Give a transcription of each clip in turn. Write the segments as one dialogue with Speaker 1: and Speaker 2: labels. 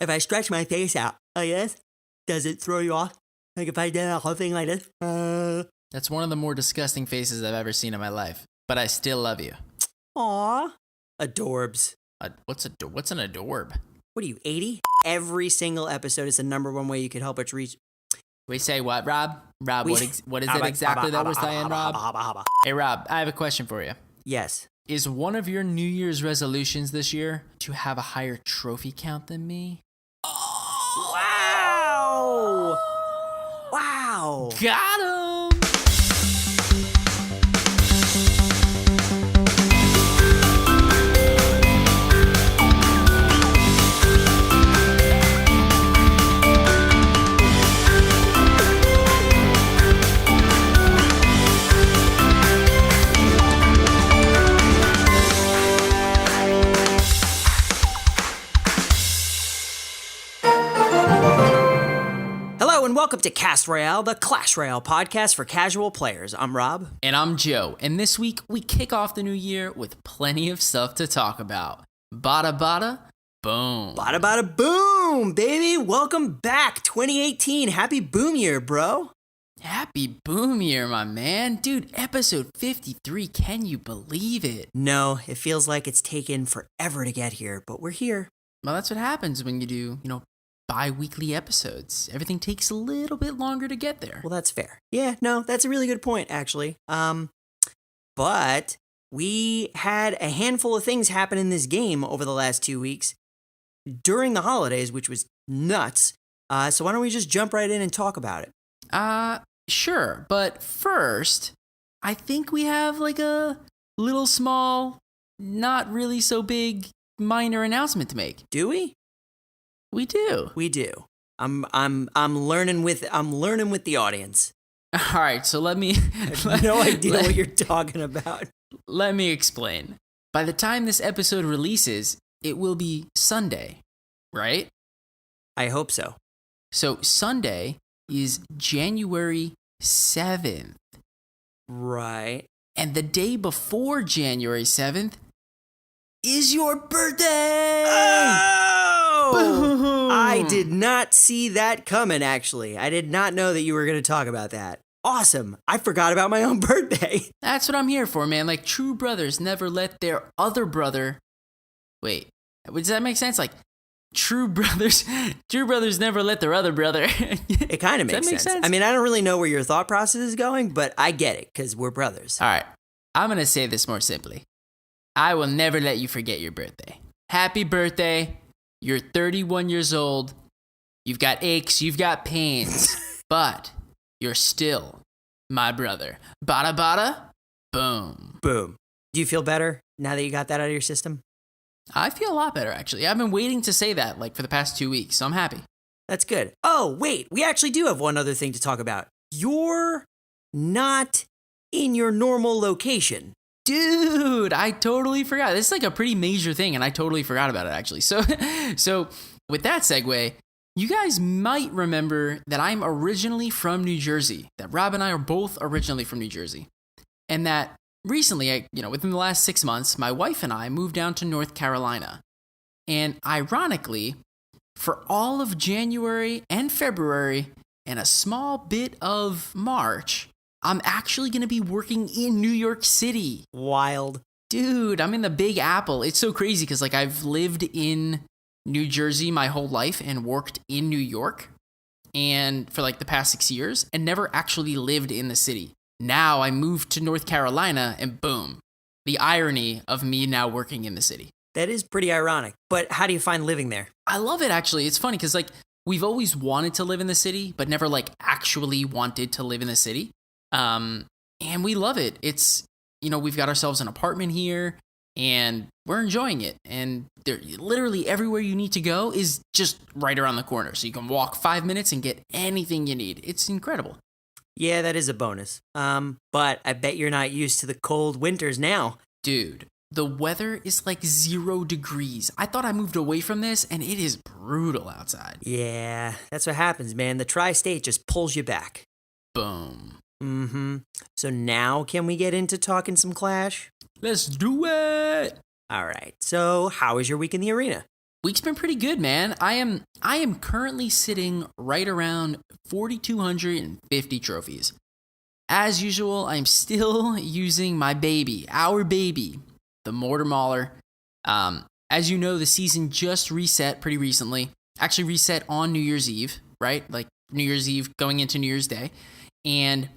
Speaker 1: if I stretch my face out like this, does it throw you off? Like if I did a whole thing like this?
Speaker 2: That's one of the more disgusting faces I've ever seen in my life. But I still love you.
Speaker 1: Aw. Adorbs.
Speaker 2: What's an adorb?
Speaker 1: What are you, 80? Every single episode is the number one way you could help us reach.
Speaker 2: We say what, Rob? Rob, what is it exactly that we're saying, Rob? Hey, Rob, I have a question for you.
Speaker 1: Yes.
Speaker 2: Is one of your New Year's resolutions this year to have a higher trophy count than me?
Speaker 1: Wow! Wow!
Speaker 2: Got him!
Speaker 1: And welcome to Cast Royale, the Clash Royale podcast for casual players. I'm Rob.
Speaker 2: And I'm Joe. And this week, we kick off the new year with plenty of stuff to talk about. Bada bada, boom.
Speaker 1: Bada bada, boom, baby. Welcome back, 2018. Happy boom year, bro.
Speaker 2: Happy boom year, my man. Dude, episode 53, can you believe it?
Speaker 1: No, it feels like it's taken forever to get here, but we're here.
Speaker 2: Well, that's what happens when you do, bi-weekly episodes. Everything takes a little bit longer to get there.
Speaker 1: Well, that's fair. Yeah, no, that's a really good point, actually. But we had a handful of things happen in this game over the last 2 weeks during the holidays, which was nuts. So why don't we just jump right in and talk about it?
Speaker 2: Sure. But first, I think we have like a little small, not really so big, minor announcement to make.
Speaker 1: Do we?
Speaker 2: We do.
Speaker 1: We do. I'm learning with the audience.
Speaker 2: All right, so let me.
Speaker 1: I have no idea what you're talking about.
Speaker 2: Let me explain. By the time this episode releases, it will be Sunday, right?
Speaker 1: I hope so.
Speaker 2: So Sunday is January 7th.
Speaker 1: Right.
Speaker 2: And the day before January 7th is your birthday!
Speaker 1: Oh! I did not see that coming, actually. I did not know that you were going to talk about that. Awesome. I forgot about my own birthday.
Speaker 2: That's what I'm here for, man. Like, true brothers never let their other brother... Wait, does that make sense? Like, true brothers never let their other brother...
Speaker 1: It kind of makes sense. I mean, I don't really know where your thought process is going, but I get it, because we're brothers.
Speaker 2: All right. I'm going to say this more simply. I will never let you forget your birthday. Happy birthday. You're 31 years old. You've got aches, you've got pains, but you're still my brother. Bada bada, boom.
Speaker 1: Boom. Do you feel better now that you got that out of your system?
Speaker 2: I feel a lot better, actually. I've been waiting to say that for the past 2 weeks, so I'm happy.
Speaker 1: That's good. Oh, wait, we actually do have one other thing to talk about. You're not in your normal location.
Speaker 2: Dude, I totally forgot. This is like a pretty major thing, and I totally forgot about it, actually. So with that segue, you guys might remember that I'm originally from New Jersey, that Rob and I are both originally from New Jersey, and that recently, within the last 6 months, my wife and I moved down to North Carolina. And ironically, for all of January and February and a small bit of March, I'm actually going to be working in New York City.
Speaker 1: Wild.
Speaker 2: Dude, I'm in the Big Apple. It's so crazy because I've lived in New Jersey my whole life and worked in New York and for the past 6 years and never actually lived in the city. Now I moved to North Carolina and boom, the irony of me now working in the city.
Speaker 1: That is pretty ironic. But how do you find living there?
Speaker 2: I love it, actually. It's funny because we've always wanted to live in the city, but never actually wanted to live in the city. And we love it. It's, we've got ourselves an apartment here and we're enjoying it. And literally everywhere you need to go is just right around the corner. So you can walk 5 minutes and get anything you need. It's incredible.
Speaker 1: Yeah, that is a bonus. But I bet you're not used to the cold winters now.
Speaker 2: Dude, the weather is 0 degrees. I thought I moved away from this and it is brutal outside.
Speaker 1: Yeah, that's what happens, man. The tri-state just pulls you back.
Speaker 2: Boom.
Speaker 1: Mm-hmm. So now can we get into talking some Clash?
Speaker 2: Let's do it!
Speaker 1: All right. So how was your week in the arena?
Speaker 2: Week's been pretty good, man. I am currently sitting right around 4,250 trophies. As usual, I'm still using my baby, our baby, the Mortar Mauler. As you know, the season just reset pretty recently. Actually reset on New Year's Eve, right? Like New Year's Eve going into New Year's Day. And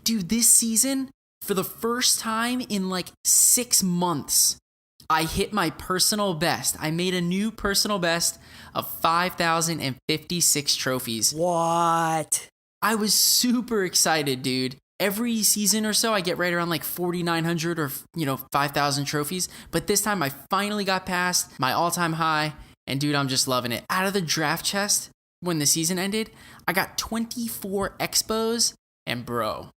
Speaker 2: dude, this season, for the first time in like 6 months, I hit my personal best. I made a new personal best of 5,056 trophies.
Speaker 1: What?
Speaker 2: I was super excited, dude. Every season or so, I get right around like 4,900 or, 5,000 trophies. But this time, I finally got past my all-time high. And dude, I'm just loving it. Out of the draft chest, when the season ended, I got 24 expos. And bro,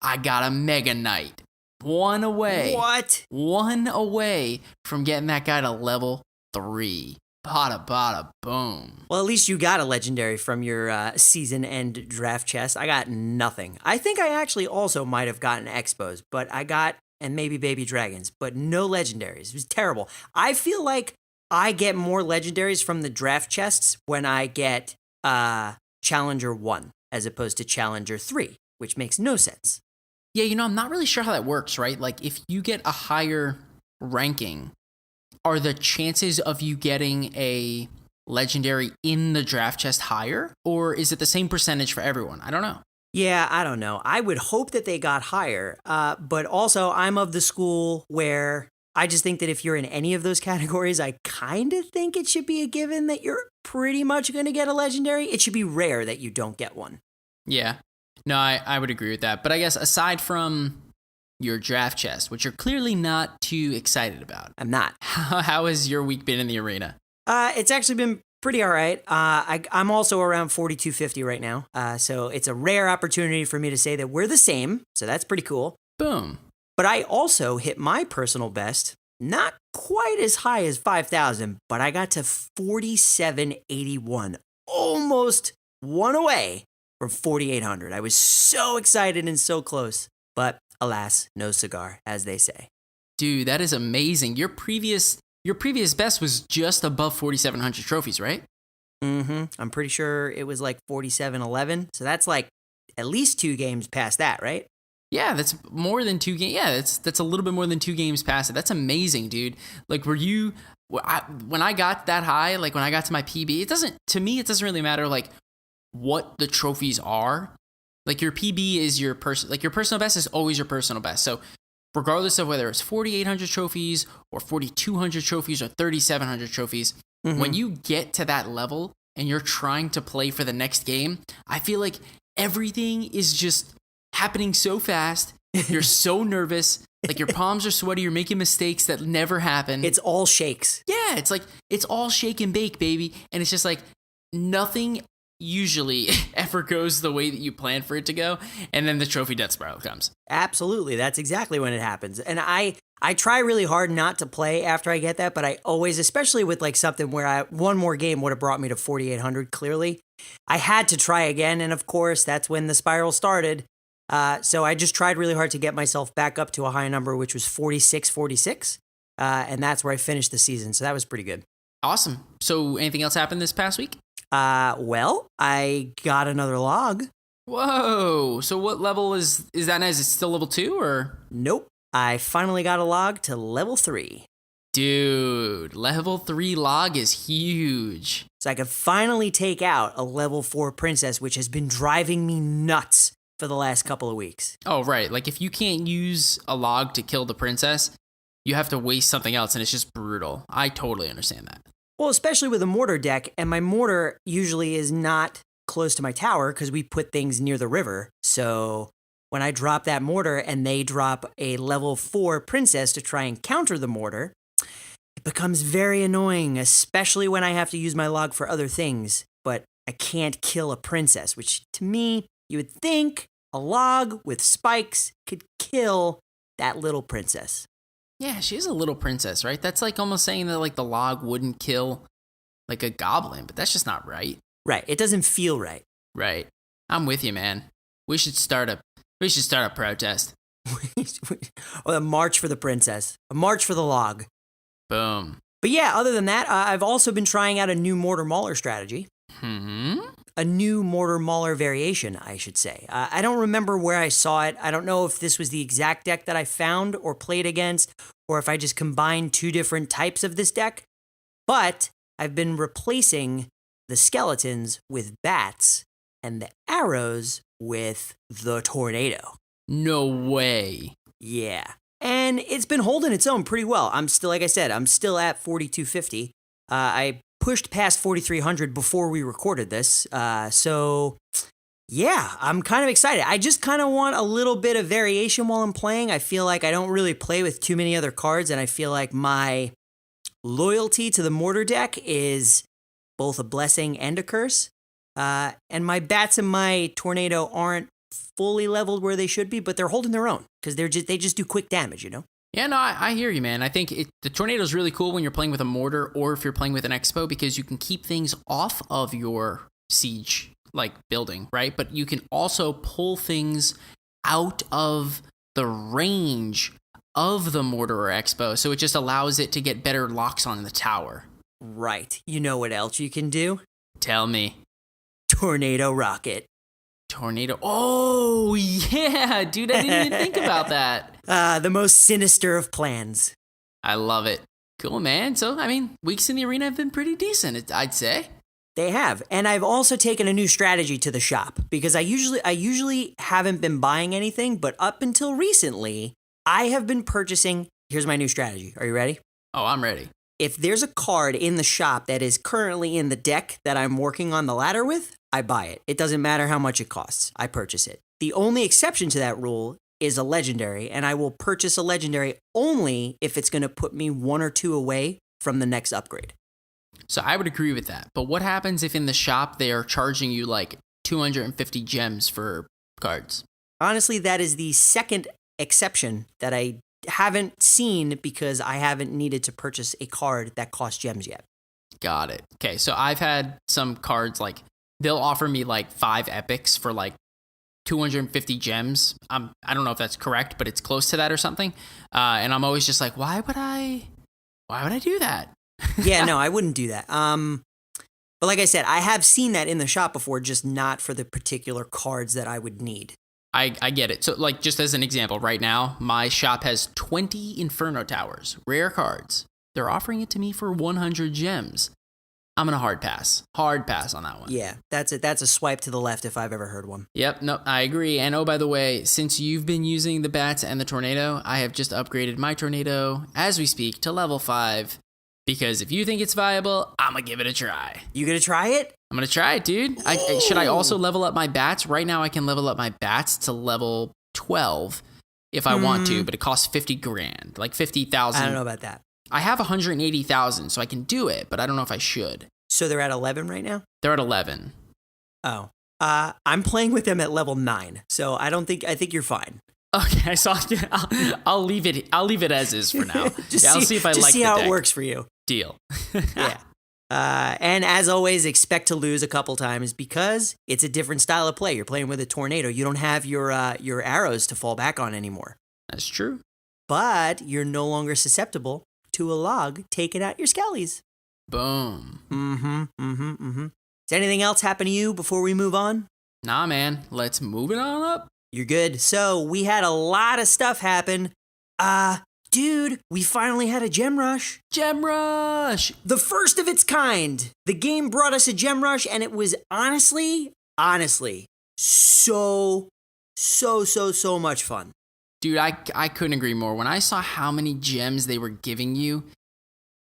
Speaker 2: I got a Mega Knight. One away.
Speaker 1: What?
Speaker 2: One away from getting that guy to level 3. Bada bada boom.
Speaker 1: Well, at least you got a legendary from your season end draft chest. I got nothing. I think I actually also might have gotten expos, but I got, and maybe baby dragons, but no legendaries. It was terrible. I feel like I get more legendaries from the draft chests when I get Challenger 1 as opposed to Challenger 3, which makes no sense.
Speaker 2: Yeah, I'm not really sure how that works, right? Like, if you get a higher ranking, are the chances of you getting a legendary in the draft chest higher? Or is it the same percentage for everyone? I don't know.
Speaker 1: Yeah, I don't know. I would hope that they got higher, but also I'm of the school where I just think that if you're in any of those categories, I kind of think it should be a given that you're pretty much going to get a legendary. It should be rare that you don't get one.
Speaker 2: Yeah. No, I would agree with that. But I guess aside from your draft chest, which you're clearly not too excited about.
Speaker 1: I'm not.
Speaker 2: How has your week been in the arena?
Speaker 1: It's actually been pretty all right. I'm also around 4,250 right now. So it's a rare opportunity for me to say that we're the same. So that's pretty cool.
Speaker 2: Boom.
Speaker 1: But I also hit my personal best, not quite as high as 5,000, but I got to 4,781, almost one away from 4,800. I was so excited and so close, but alas, no cigar, as they say.
Speaker 2: Dude, that is amazing. Your previous best was just above 4,700 trophies, right?
Speaker 1: Mm-hmm. I'm pretty sure it was like 4,711. So that's like at least 2 games past that, right?
Speaker 2: Yeah, that's more than 2 games. Yeah, that's a little bit more than 2 games past it. That's amazing, dude. Like, when I got that high, like when I got to my PB, it doesn't really matter like what the trophies are. Like, your PB is your personal best is always your personal best. So regardless of whether it's 4,800 trophies or 4,200 trophies or 3,700 trophies, when you get to that level and you're trying to play for the next game, I feel like everything is just happening so fast. You're so nervous. Like, your palms are sweaty. You're making mistakes that never happen.
Speaker 1: It's all shakes.
Speaker 2: Yeah, it's like, it's all shake and bake, baby. And it's just like nothing usually ever goes the way that you plan for it to go. And then the trophy death spiral comes.
Speaker 1: Absolutely. That's exactly when it happens. And I try really hard not to play after I get that, but I always, especially with like something where one more game would have brought me to 4,800 clearly, I had to try again. And of course, that's when the spiral started. So I just tried really hard to get myself back up to a high number, which was 46. And that's where I finished the season. So that was pretty good.
Speaker 2: Awesome. So anything else happened this past week?
Speaker 1: Well, I got another log.
Speaker 2: Whoa. So what level is that now? Is it still level 2 or?
Speaker 1: Nope. I finally got a log to level 3.
Speaker 2: Dude, level 3 log is huge.
Speaker 1: So I could finally take out a level 4 princess, which has been driving me nuts for the last couple of weeks.
Speaker 2: Oh, right. Like, if you can't use a log to kill the princess, you have to waste something else, and it's just brutal. I totally understand that.
Speaker 1: Well, especially with a mortar deck, and my mortar usually is not close to my tower because we put things near the river. So when I drop that mortar and they drop a level 4 princess to try and counter the mortar, it becomes very annoying, especially when I have to use my log for other things, but I can't kill a princess, which to me, you would think a log with spikes could kill that little princess.
Speaker 2: Yeah, she's a little princess, right? That's like almost saying that like the log wouldn't kill like a goblin, but that's just not right.
Speaker 1: Right. It doesn't feel right.
Speaker 2: Right. I'm with you, man. We should start a protest.
Speaker 1: Or a march for the princess. A march for the log.
Speaker 2: Boom.
Speaker 1: But yeah, other than that, I've also been trying out a new Mortar Mauler strategy. A new Mortar Mauler variation, I should say. I don't remember where I saw it. I don't know if this was the exact deck that I found or played against, or if I just combined two different types of this deck. But I've been replacing the skeletons with bats and the arrows with the tornado.
Speaker 2: No way.
Speaker 1: Yeah. And it's been holding its own pretty well. I'm still, like I said, I'm still at 4,250. I pushed past 4,300 before we recorded this. So, yeah, I'm kind of excited. I just kind of want a little bit of variation while I'm playing. I feel like I don't really play with too many other cards, and I feel like my loyalty to the Mortar deck is both a blessing and a curse. And my bats and my tornado aren't fully leveled where they should be, but they're holding their own because they just do quick damage, you know?
Speaker 2: Yeah, no, I hear you, man. I think the tornado is really cool when you're playing with a mortar or if you're playing with an expo because you can keep things off of your siege building, right? But you can also pull things out of the range of the mortar or expo, so it just allows it to get better locks on the tower.
Speaker 1: Right. You know what else you can do?
Speaker 2: Tell me.
Speaker 1: Tornado rocket.
Speaker 2: Tornado. Oh, yeah, dude, I didn't even think about that.
Speaker 1: The most sinister of plans.
Speaker 2: I love it. Cool, man. So, I mean, weeks in the arena have been pretty decent, I'd say.
Speaker 1: They have. And I've also taken a new strategy to the shop because I usually haven't been buying anything, but up until recently, I have been purchasing. Here's my new strategy. Are you ready?
Speaker 2: Oh, I'm ready.
Speaker 1: If there's a card in the shop that is currently in the deck that I'm working on the ladder with, I buy it. It doesn't matter how much it costs. I purchase it. The only exception to that rule is a legendary, and I will purchase a legendary only if it's going to put me one or two away from the next upgrade.
Speaker 2: So I would agree with that. But what happens if in the shop they are charging you 250 gems for cards?
Speaker 1: Honestly, that is the second exception that I haven't seen because I haven't needed to purchase a card that costs gems yet.
Speaker 2: Got it. Okay, so I've had some cards they'll offer me 5 epics for 250 gems. I don't know if that's correct, but it's close to that or something. And I'm always just why would I do that?
Speaker 1: Yeah, no, I wouldn't do that. But like I said, I have seen that in the shop before, just not for the particular cards that I would need.
Speaker 2: I get it. So just as an example, right now, my shop has 20 Inferno Towers, rare cards. They're offering it to me for 100 gems. I'm going to hard pass on that one.
Speaker 1: Yeah, that's it. That's a swipe to the left if I've ever heard one.
Speaker 2: Yep, no, I agree. And oh, by the way, since you've been using the bats and the tornado, I have just upgraded my tornado as we speak to level 5. Because if you think it's viable, I'm going to give it a try.
Speaker 1: You going to try it?
Speaker 2: I'm going to try it, dude. Should I also level up my bats? Right now, I can level up my bats to level 12 if I want to, but it costs 50 grand, 50,000.
Speaker 1: I don't know about that.
Speaker 2: I have 180,000, so I can do it, but I don't know if I should.
Speaker 1: So they're at 11 right now?
Speaker 2: They're at 11.
Speaker 1: Oh. I'm playing with them at level 9, so I think you're fine.
Speaker 2: Okay, so I'll leave it as is for now. I'll see if I like the deck.
Speaker 1: Just see how it works for you.
Speaker 2: Deal.
Speaker 1: Yeah. And as always, expect to lose a couple times because it's a different style of play. You're playing with a tornado. You don't have your arrows to fall back on anymore.
Speaker 2: That's true.
Speaker 1: But you're no longer susceptible to a log taking out your skellies.
Speaker 2: Boom.
Speaker 1: Does anything else happen to you before we move on?
Speaker 2: Nah, man. Let's move it on up.
Speaker 1: You're good. So we had a lot of stuff happen. Dude, we finally had a gem rush.
Speaker 2: Gem rush!
Speaker 1: The first of its kind. The game brought us a gem rush, and it was honestly, so much fun.
Speaker 2: Dude, I couldn't agree more. When I saw how many gems they were giving you,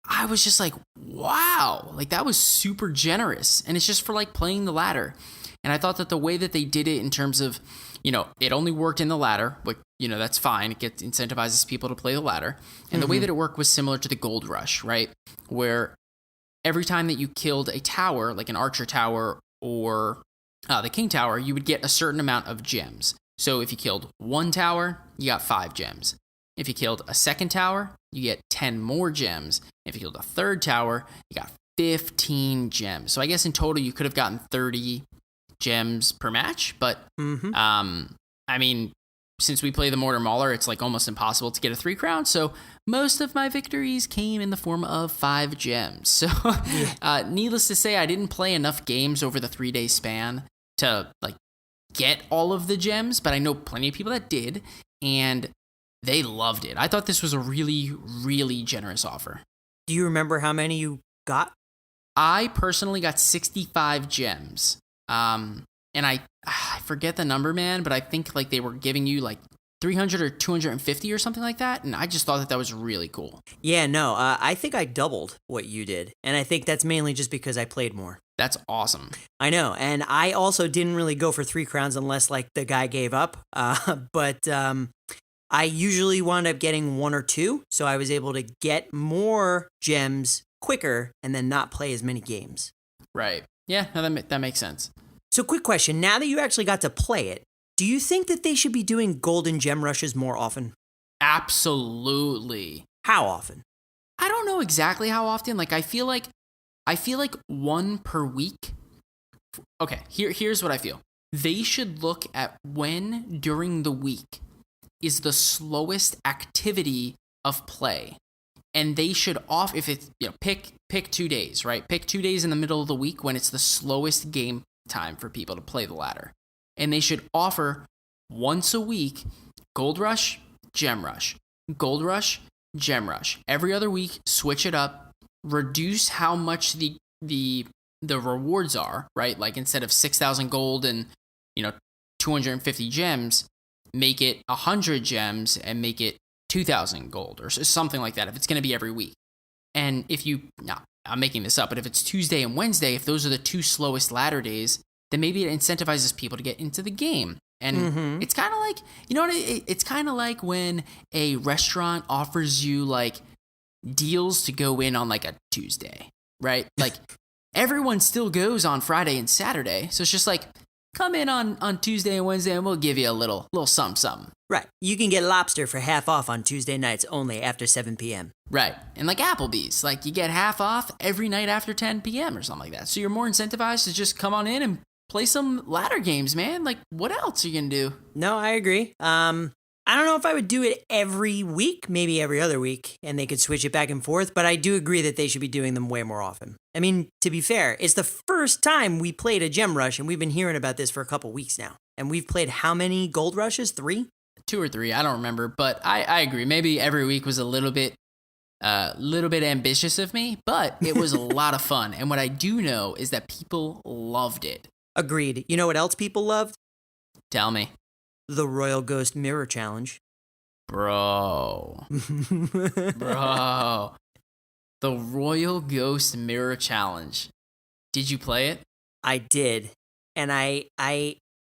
Speaker 2: I was just wow. That was super generous. And it's just for playing the ladder. And I thought that the way that they did it in terms of, it only worked in the ladder, but, that's fine. It incentivizes people to play the ladder. And the way that it worked was similar to the Gold Rush, right? Where every time that you killed a tower, like an Archer Tower or the King Tower, you would get a certain amount of gems. So if you killed one tower, you got 5 gems. If you killed a second tower, you get 10 more gems. If you killed a third tower, you got 15 gems. So I guess in total, you could have gotten 30 gems per match, but I mean, since we play the Mortar Mauler, it's like almost impossible to get a 3 crown. So most of my victories came in the form of 5 gems. So needless to say, I didn't play enough games over the 3-day span to like get all of the gems, but I know plenty of people that did, and they loved it. I thought this was a really, really generous offer.
Speaker 1: Do you remember how many you got?
Speaker 2: I personally got 65 gems. And I forget the number, man, but I think like they were giving you like 300 or 250 or something like that, and I just thought that was really cool.
Speaker 1: Yeah, no, I think I doubled what you did, and I think that's mainly just because I played more.
Speaker 2: That's awesome.
Speaker 1: I know, and I also didn't really go for 3 crowns unless like the guy gave up, but I usually wound up getting 1 or 2, so I was able to get more gems quicker and then not play as many games.
Speaker 2: Right. Yeah, no, that makes sense.
Speaker 1: So quick question, now that you actually got to play it, do you think that they should be doing golden gem rushes more often?
Speaker 2: Absolutely.
Speaker 1: How often?
Speaker 2: I don't know exactly how often. Like I feel like 1 per week. Okay, here's what I feel. They should look at when during the week is the slowest activity of play. And they should if it's, pick 2 days, right? Pick 2 days in the middle of the week when it's the slowest game time for people to play the ladder. And they should offer once a week Gold Rush, Gem Rush, Gold Rush, Gem Rush. Every other week, switch it up, reduce how much the rewards are, right? Like instead of 6,000 gold and 250 gems, make it 100 gems and make it 2,000 gold or something like that if it's going to be every week. And if I'm making this up, but if it's Tuesday and Wednesday, if those are the 2 slowest ladder days, then maybe it incentivizes people to get into the game. And it's kind of like, it's kind of like when a restaurant offers you like deals to go in on like a Tuesday, right? Like everyone still goes on Friday and Saturday. So it's just like, come in on Tuesday and Wednesday and we'll give you a little something.
Speaker 1: Right. You can get lobster for half off on Tuesday nights only after 7 p.m.
Speaker 2: Right. And like Applebee's, like you get half off every night after 10 p.m. or something like that. So you're more incentivized to just come on in and play some ladder games, man. Like what else are you going to do?
Speaker 1: No, I agree. I don't know if I would do it every week, maybe every other week, and they could switch it back and forth, but I do agree that they should be doing them way more often. I mean, to be fair, it's the first time we played a gem rush, and we've been hearing about this for a couple weeks now. And we've played how many gold rushes? 3?
Speaker 2: 2 or 3, I don't remember, but I agree. Maybe every week was a little bit ambitious of me, but it was a lot of fun. And what I do know is that people loved it.
Speaker 1: Agreed. You know what else people loved?
Speaker 2: Tell me.
Speaker 1: The Royal Ghost Mirror Challenge.
Speaker 2: Bro. The Royal Ghost Mirror Challenge. Did you play it?
Speaker 1: I did. And I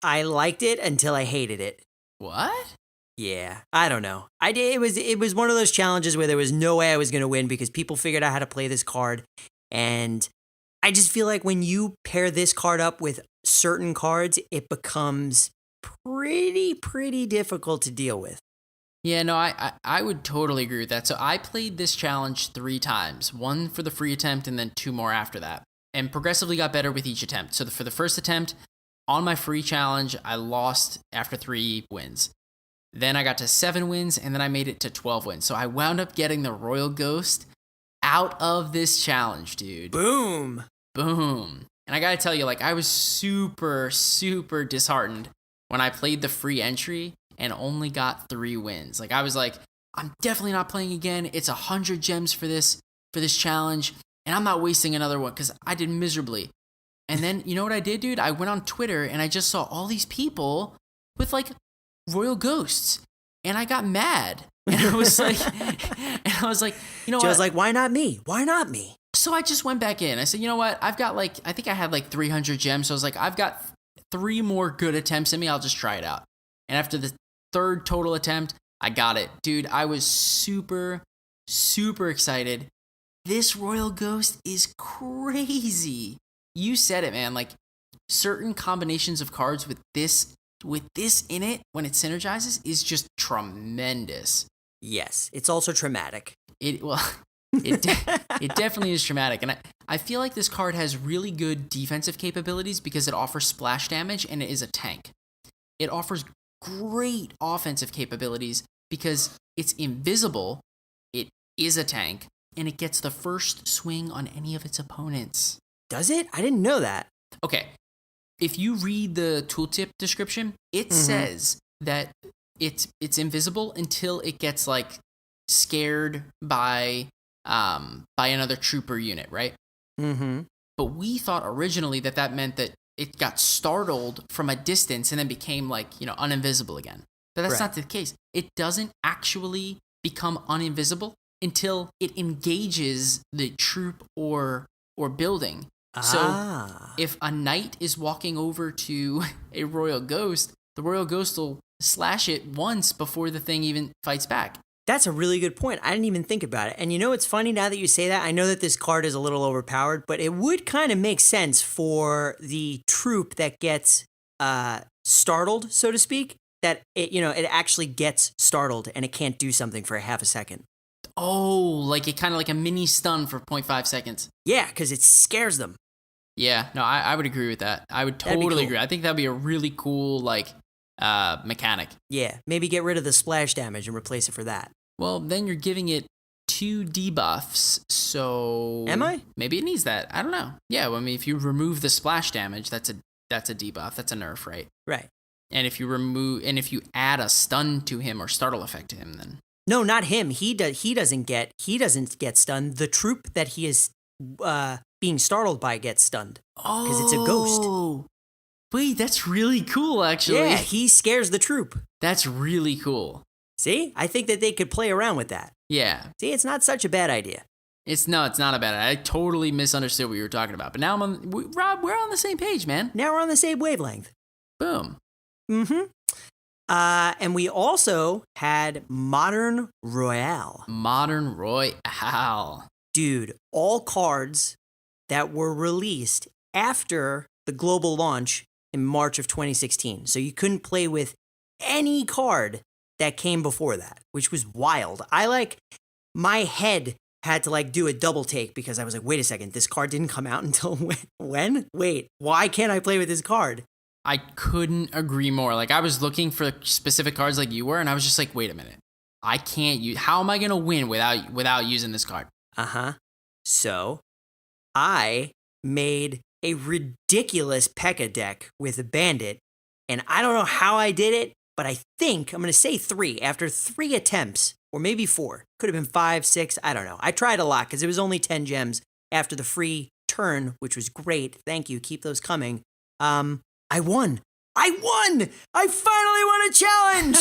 Speaker 1: liked it until I hated it.
Speaker 2: What?
Speaker 1: Yeah, I don't know. I did. It was one of those challenges where there was no way I was going to win because people figured out how to play this card, and I just feel like when you pair this card up with certain cards, it becomes pretty difficult to deal with.
Speaker 2: Yeah, no, I would totally agree with that. So I played this challenge 3 times, 1 for the free attempt and then 2 more after that, and progressively got better with each attempt. So for the first attempt on my free challenge, I lost after 3 wins. Then I got to 7 wins, and then I made it to 12 wins. So I wound up getting the Royal Ghost out of this challenge, dude.
Speaker 1: Boom.
Speaker 2: And I gotta tell you, like, I was super disheartened when I played the free entry and only got 3 wins. Like, I was like, I'm definitely not playing again. It's 100 gems for this challenge, and I'm not wasting another one because I did miserably. And then, you know what I did, dude? I went on Twitter, and I just saw all these people with, like, Royal Ghosts, and I got mad. And I was like, you know what?
Speaker 1: Joe's like, why not me? Why not me?
Speaker 2: So I just went back in. I said, you know what? I've got I think I had 300 gems. So I was like, I've got 3 more good attempts in me. I'll just try it out. And after the 3rd total attempt, I got it. Dude, I was super excited. This Royal Ghost is crazy. You said it, man. Like, certain combinations of cards with this in it, when it synergizes, is just tremendous.
Speaker 1: Yes, it's also traumatic.
Speaker 2: It definitely is traumatic. And I feel like this card has really good defensive capabilities because it offers splash damage and it is a tank. It offers great offensive capabilities because it's invisible, it is a tank, and it gets the first swing on any of its opponents.
Speaker 1: Does it? I didn't know that.
Speaker 2: Okay, if you read the tooltip description, it says that it's invisible until it gets like scared by another trooper unit, right?
Speaker 1: Mm-hmm.
Speaker 2: But we thought originally that meant that it got startled from a distance and then became like, uninvisible again. But that's not the case. It doesn't actually become uninvisible until it engages the troop or building. So if a knight is walking over to a royal ghost, the royal ghost will slash it once before the thing even fights back.
Speaker 1: That's a really good point. I didn't even think about it. And it's funny now that you say that. I know that this card is a little overpowered, but it would kind of make sense for the troop that gets startled, so to speak, that it actually gets startled and it can't do something for a half a second.
Speaker 2: Oh, like it kind of like a mini stun for 0.5 seconds.
Speaker 1: Yeah, because it scares them.
Speaker 2: Yeah, no, I would agree with that. I would totally agree. I think that'd be a really cool mechanic.
Speaker 1: Yeah, maybe get rid of the splash damage and replace it for that.
Speaker 2: Well, then you're giving it 2 debuffs, so...
Speaker 1: Am I?
Speaker 2: Maybe it needs that. I don't know. Yeah, well, I mean, if you remove the splash damage, that's a debuff. That's a nerf, right?
Speaker 1: Right.
Speaker 2: And if you add a stun to him or startle effect to him, then...
Speaker 1: No, not him. He doesn't get stunned. The troop that he is being startled by gets stunned. Because it's a ghost.
Speaker 2: Wait, that's really cool, actually.
Speaker 1: Yeah, he scares the troop.
Speaker 2: That's really cool.
Speaker 1: See? I think that they could play around with that.
Speaker 2: Yeah.
Speaker 1: See, it's not such a bad idea.
Speaker 2: It's not a bad idea. I totally misunderstood what you were talking about. But now Rob, we're on the same page, man.
Speaker 1: Now we're on the same wavelength.
Speaker 2: Boom.
Speaker 1: Mm-hmm. And we also had Modern Royale.
Speaker 2: Modern Royale.
Speaker 1: Dude, all cards that were released after the global launch in March of 2016. So you couldn't play with any card that came before that, which was wild. My head had to do a double take because I was like, wait a second, this card didn't come out until when? Wait, why can't I play with this card?
Speaker 2: I couldn't agree more. I was looking for specific cards like you were, and I was just like, wait a minute. I can't use, how am I going to win without using this card?
Speaker 1: Uh-huh. So I made a ridiculous P.E.K.K.A deck with a bandit, and I don't know how I did it, but I think, I'm going to say 3, after 3 attempts, or maybe 4, could have been 5, 6, I don't know. I tried a lot because it was only 10 gems after the free turn, which was great. Thank you. Keep those coming. I won. I finally won a challenge.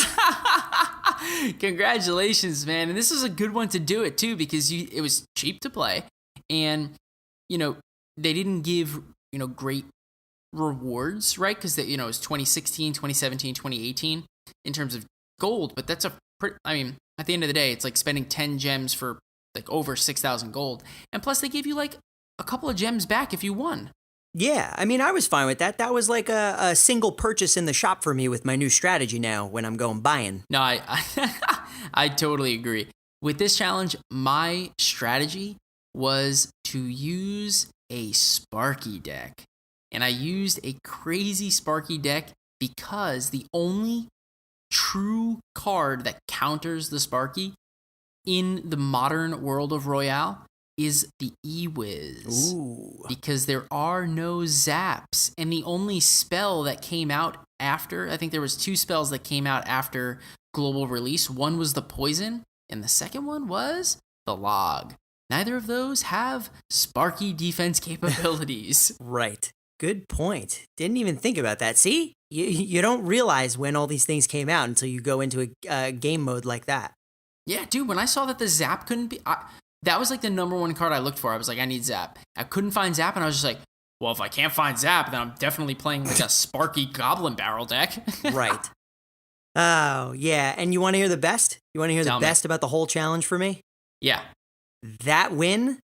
Speaker 2: Congratulations, man. And this was a good one to do it too, because it was cheap to play, and, they didn't give, great rewards, right? Because it was 2016, 2017, 2018 in terms of gold, but that's at the end of the day, it's like spending 10 gems for over 6,000 gold, and plus they give you a couple of gems back if you won.
Speaker 1: Yeah, I was fine with that. That was like a single purchase in the shop for me with my new strategy now when I'm going buying.
Speaker 2: No, I totally agree. With this challenge, my strategy was to use a Sparky deck. And I used a crazy Sparky deck because the only true card that counters the Sparky in the modern world of Royale is the E-Wiz.
Speaker 1: Ooh.
Speaker 2: Because there are no zaps. And the only spell that came out after, I think there was 2 spells that came out after global release. One was the Poison, and the second one was the Log. Neither of those have Sparky defense capabilities.
Speaker 1: Right. Good point. Didn't even think about that. See? You don't realize when all these things came out until you go into a game mode like that.
Speaker 2: Yeah, dude, when I saw that the Zap couldn't be... that was the number 1 card I looked for. I was like, I need Zap. I couldn't find Zap, and I was just like, well, if I can't find Zap, then I'm definitely playing a Sparky Goblin Barrel deck.
Speaker 1: Right. Oh, yeah. And you want to hear the best? You want to hear
Speaker 2: Tell
Speaker 1: the best about the whole challenge for me?
Speaker 2: Yeah.
Speaker 1: That win,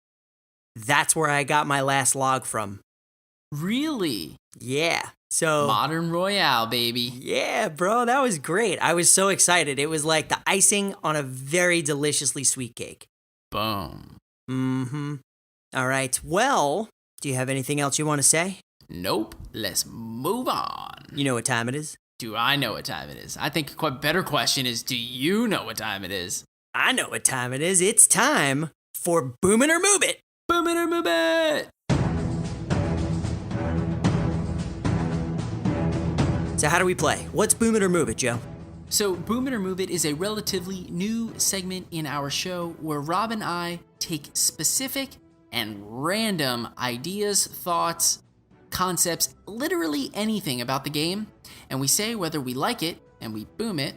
Speaker 1: that's where I got my last log from.
Speaker 2: Really?
Speaker 1: Yeah. So
Speaker 2: Modern Royale, baby.
Speaker 1: Yeah, bro, that was great. I was so excited. It was like the icing on a very deliciously sweet cake.
Speaker 2: Boom.
Speaker 1: Mm-hmm. All right. Well, do you have anything else you want to say?
Speaker 2: Nope. Let's move on.
Speaker 1: You know what time it is?
Speaker 2: Do I know what time it is? I think a better question is, do you know what time it is?
Speaker 1: I know what time it is. It's time for Boom It or Moob It.
Speaker 2: Boom it or move it!
Speaker 1: So how do we play? What's Boom It or Moob It, Joe?
Speaker 2: So, Boom It or Move It is a relatively new segment in our show where Rob and I take specific and random ideas, thoughts, concepts, literally anything about the game, and we say whether we like it and we boom it,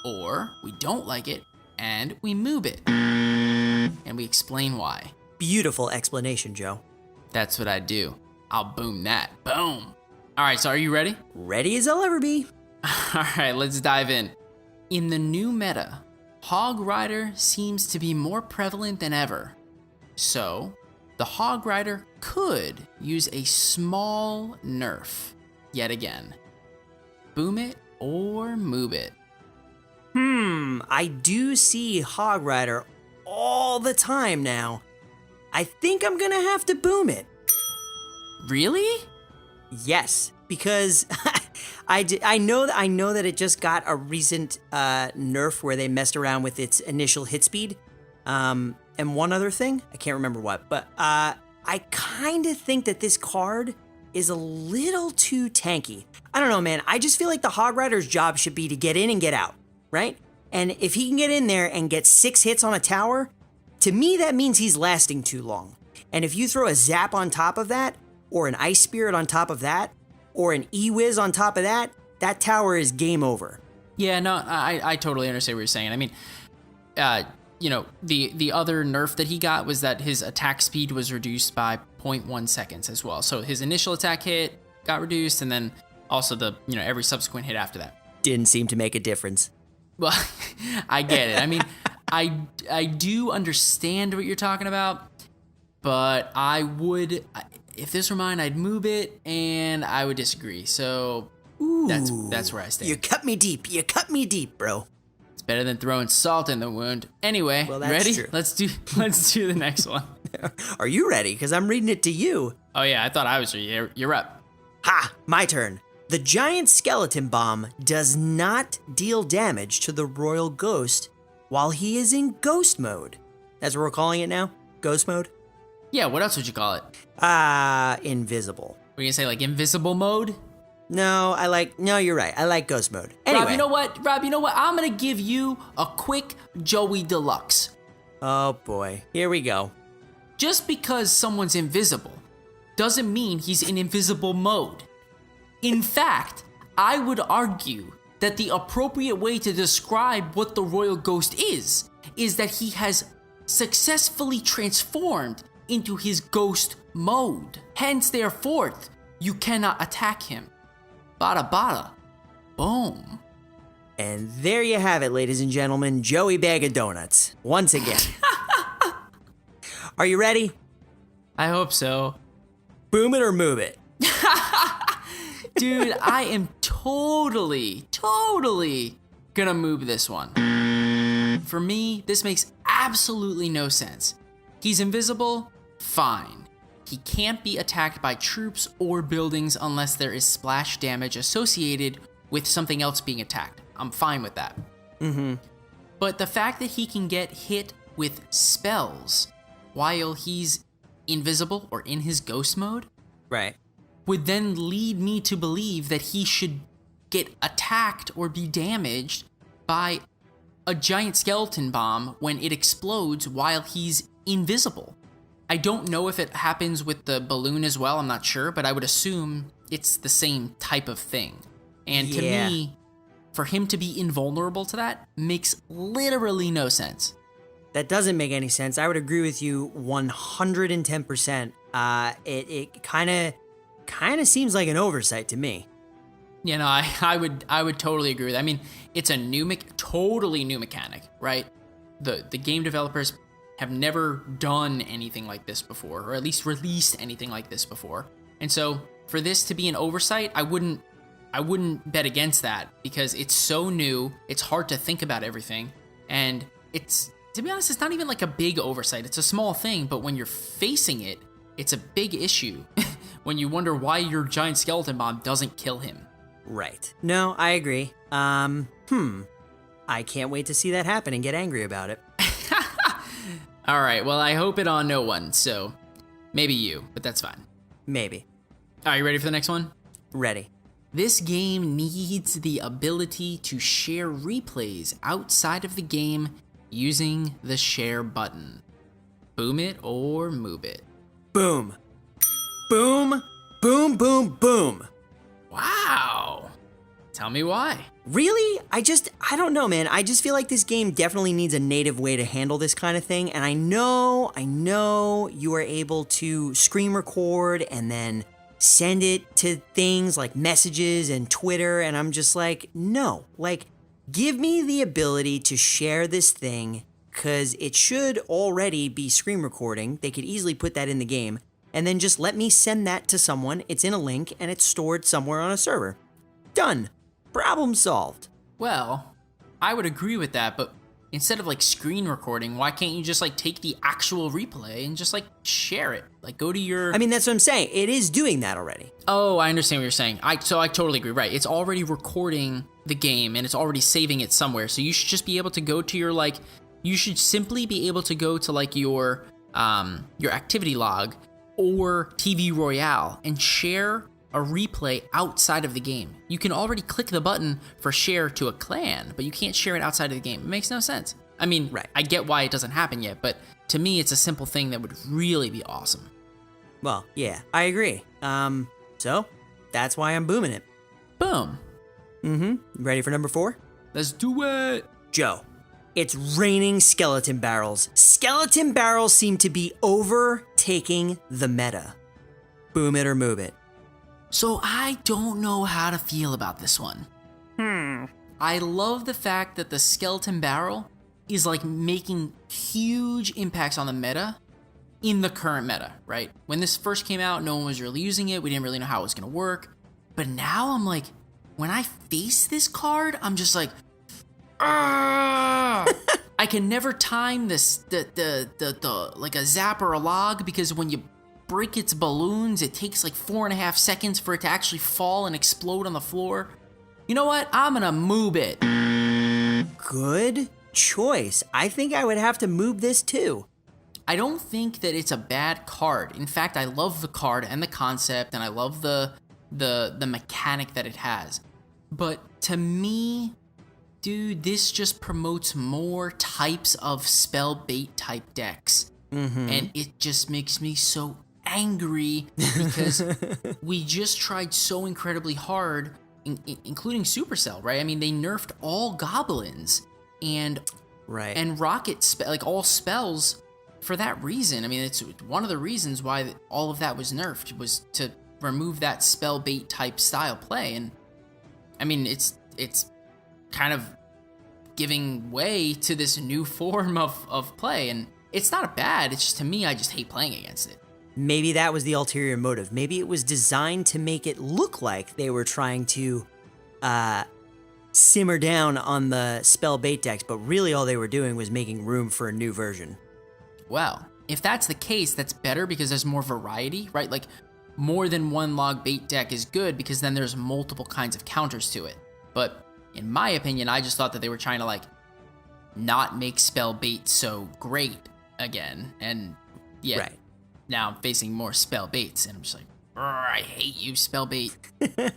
Speaker 2: or we don't like it and we move it. And we explain why.
Speaker 1: Beautiful explanation, Joe.
Speaker 2: That's what I do. I'll boom that. Boom. All right, so are you ready?
Speaker 1: Ready as I'll ever be.
Speaker 2: All right, let's dive in. In the new meta, Hog Rider seems to be more prevalent than ever. So, the Hog Rider could use a small nerf yet again. Boom it or move it.
Speaker 1: I do see Hog Rider all the time now. I think I'm gonna have to boom it.
Speaker 2: Really?
Speaker 1: Yes, because I know that it just got a recent nerf where they messed around with its initial hit speed, and one other thing, I can't remember what, but I kind of think that this card is a little too tanky. I don't know, man. I just feel like the Hog Rider's job should be to get in and get out, right? And if he can get in there and get 6 hits on a tower, to me that means he's lasting too long. And if you throw a Zap on top of that, or an Ice Spirit on top of that, or an E-Wiz on top of that, that tower is game over.
Speaker 2: Yeah, no, I totally understand what you're saying. I mean, the other nerf that he got was that his attack speed was reduced by 0.1 seconds as well. So his initial attack hit got reduced, and then also every subsequent hit after that.
Speaker 1: Didn't seem to make a difference.
Speaker 2: Well, I get it. I mean, I do understand what you're talking about, but I would, if this were mine, I'd move it, and I would disagree. So that's where I stand.
Speaker 1: You cut me deep. You cut me deep, bro.
Speaker 2: It's better than throwing salt in the wound. Anyway,
Speaker 1: well, that's
Speaker 2: ready?
Speaker 1: True.
Speaker 2: Let's do the next one.
Speaker 1: Are you ready? Because I'm reading it to you.
Speaker 2: Oh yeah, I thought I was ready. You're up.
Speaker 1: Ha! My turn. The giant skeleton bomb does not deal damage to the royal ghost while he is in ghost mode. That's what we're calling it now? Ghost mode?
Speaker 2: Yeah, what else would you call it?
Speaker 1: Invisible.
Speaker 2: Were you gonna say like invisible mode?
Speaker 1: No, you're right. I like ghost mode. Anyway.
Speaker 2: Rob, you know what? I'm gonna give you a quick Joey Deluxe.
Speaker 1: Oh boy, here we go.
Speaker 2: Just because someone's invisible doesn't mean he's in invisible mode. In fact, I would argue that the appropriate way to describe what the royal ghost is that he has successfully transformed into his ghost mode. Hence, therefore, you cannot attack him. Bada bada. Boom.
Speaker 1: And there you have it, ladies and gentlemen. Joey Bag of Donuts. Once again. Are you ready?
Speaker 2: I hope so.
Speaker 1: Boom it or move it.
Speaker 2: Dude, I am totally gonna move this one. For me, this makes absolutely no sense. He's invisible, fine. He can't be attacked by troops or buildings unless there is splash damage associated with something else being attacked. I'm fine with that. But the fact that he can get hit with spells while he's invisible or in his ghost mode,
Speaker 1: right,
Speaker 2: would then lead me to believe that he should get attacked or be damaged by a giant skeleton bomb when it explodes while he's invisible. I don't know if it happens with the balloon as well, I'm not sure, but I would assume it's the same type of thing. And to me, for him to be invulnerable to that makes literally no sense.
Speaker 1: That doesn't make any sense. I would agree with you 110%. It kind of seems like an oversight to me.
Speaker 2: You know, I would totally agree with that. I mean, it's a totally new mechanic, right? The game developers have never done anything like this before, or at least released anything like this before. And so for this to be an oversight, I wouldn't bet against that because it's so new, it's hard to think about everything. And to be honest, it's not even like a big oversight. It's a small thing, but when you're facing it, it's a big issue when you wonder why your giant skeleton bomb doesn't kill him.
Speaker 1: Right. No, I agree. I can't wait to see that happen and get angry about it.
Speaker 2: All right, well, I hope it on no one, so maybe you, but that's fine.
Speaker 1: Maybe.
Speaker 2: Are you ready for the next one?
Speaker 1: Ready.
Speaker 2: This game needs the ability to share replays outside of the game using the share button. Boom it or moob it.
Speaker 1: Boom. Boom. Boom, boom, boom.
Speaker 2: Wow. Tell me why.
Speaker 1: Really? I don't know, man. I just feel like this game definitely needs a native way to handle this kind of thing. And I know you are able to screen record and then send it to things like messages and Twitter. And I'm just like, no, like, give me the ability to share this thing because it should already be screen recording. They could easily put that in the game. And then just let me send that to someone. It's in a link and it's stored somewhere on a server. Done. Problem solved.
Speaker 2: Well, I would agree with that, but instead of like screen recording, why can't you just like take the actual replay and just like share it? Like go to your...
Speaker 1: I mean, that's what I'm saying. It is doing that already.
Speaker 2: Oh, I understand what you're saying. So I totally agree. Right. It's already recording the game and it's already saving it somewhere. So you should just be able to go to your like... You should simply be able to go to like your activity log or TV Royale and share a replay outside of the game. You can already click the button for share to a clan, but you can't share it outside of the game. It makes no sense. I mean,
Speaker 1: right.
Speaker 2: I get why it doesn't happen yet, but to me, it's a simple thing that would really be awesome.
Speaker 1: Well, yeah, I agree. So that's why I'm booming it.
Speaker 2: Boom.
Speaker 1: Ready for number 4?
Speaker 2: Let's do it.
Speaker 1: Joe, it's raining skeleton barrels. Skeleton barrels seem to be overtaking the meta. Boom it or move it.
Speaker 2: So I don't know how to feel about this one. I love the fact that the skeleton barrel is like making huge impacts on the meta in the current meta, right? When this first came out, no one was really using it. We didn't really know how it was going to work. But now I'm like, when I face this card, I'm just like, I can never time this the like a zap or a log because when you break its balloons, it takes like 4.5 seconds for it to actually fall and explode on the floor. You know what? I'm gonna moob it.
Speaker 1: Good choice. I think I would have to move this too.
Speaker 2: I don't think that it's a bad card. In fact, I love the card and the concept, and I love the mechanic that it has. But to me, dude, this just promotes more types of spell bait type decks. And it just makes me so angry because we just tried so incredibly hard, including Supercell, right? I mean, they nerfed all goblins and rocket like all spells for that reason. I mean, it's one of the reasons why all of that was nerfed was to remove that spell bait type style play. And I mean, it's kind of giving way to this new form of play, and it's not bad. It's just, to me, I just hate playing against it.
Speaker 1: Maybe that was the ulterior motive. Maybe it was designed to make it look like they were trying to simmer down on the spell bait decks, but really all they were doing was making room for a new version.
Speaker 2: Well, if that's the case, that's better because there's more variety, right? Like, more than one log bait deck is good because then there's multiple kinds of counters to it. But in my opinion, I just thought that they were trying to, like, not make spell bait so great again. And yeah.
Speaker 1: Right.
Speaker 2: Now I'm facing more spell baits, and I'm just like, I hate you, spell bait.
Speaker 1: No,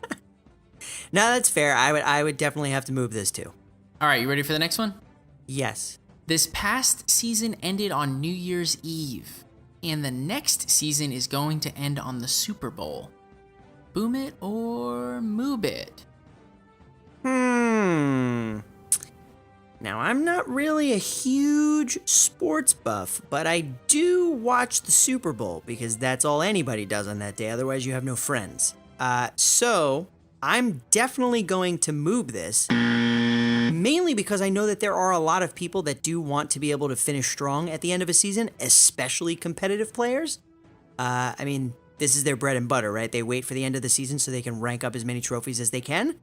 Speaker 1: that's fair. I would definitely have to move this too.
Speaker 2: All right, you ready for the next one?
Speaker 1: Yes.
Speaker 2: This past season ended on New Year's Eve, and the next season is going to end on the Super Bowl. Boom it or moob it?
Speaker 1: Now, I'm not really a huge sports buff, but I do watch the Super Bowl because that's all anybody does on that day. Otherwise, you have no friends. So I'm definitely going to move this, mainly because I know that there are a lot of people that do want to be able to finish strong at the end of a season, especially competitive players. I mean, this is their bread and butter, right? They wait for the end of the season so they can rank up as many trophies as they can.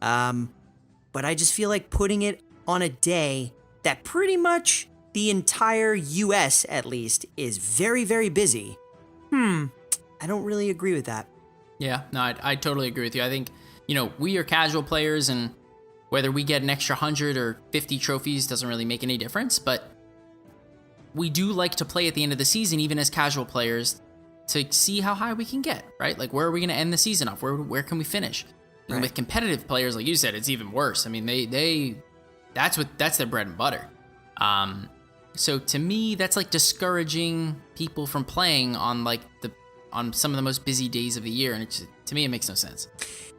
Speaker 1: But I just feel like putting it on a day that pretty much the entire US, at least, is very, very busy. I don't really agree with that.
Speaker 2: Yeah, no, I totally agree with you. I think we are casual players, and whether we get an extra 100 or 50 trophies doesn't really make any difference, but we do like to play at the end of the season, even as casual players, to see how high we can get, right? Like, where are we going to end the season off? Where can we finish? Right. And with competitive players, like you said, it's even worse. I mean, that's their bread and butter. So to me, that's like discouraging people from playing on on some of the most busy days of the year, and to me, it makes no sense.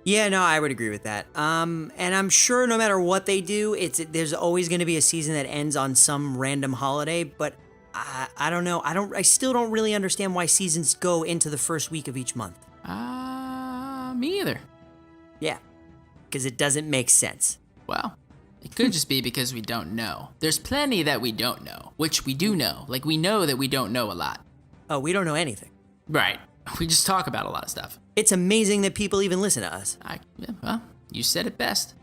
Speaker 1: Yeah, no, I would agree with that. And I'm sure no matter what they do, there's always going to be a season that ends on some random holiday. But I don't know. I still don't really understand why seasons go into the first week of each month.
Speaker 2: Me either.
Speaker 1: Yeah, because it doesn't make sense.
Speaker 2: Well, it could just be because we don't know. There's plenty that we don't know, which we do know. Like, we know that we don't know a lot.
Speaker 1: Oh, we don't know anything.
Speaker 2: Right. We just talk about a lot of stuff.
Speaker 1: It's amazing that people even listen to us.
Speaker 2: Well, you said it best.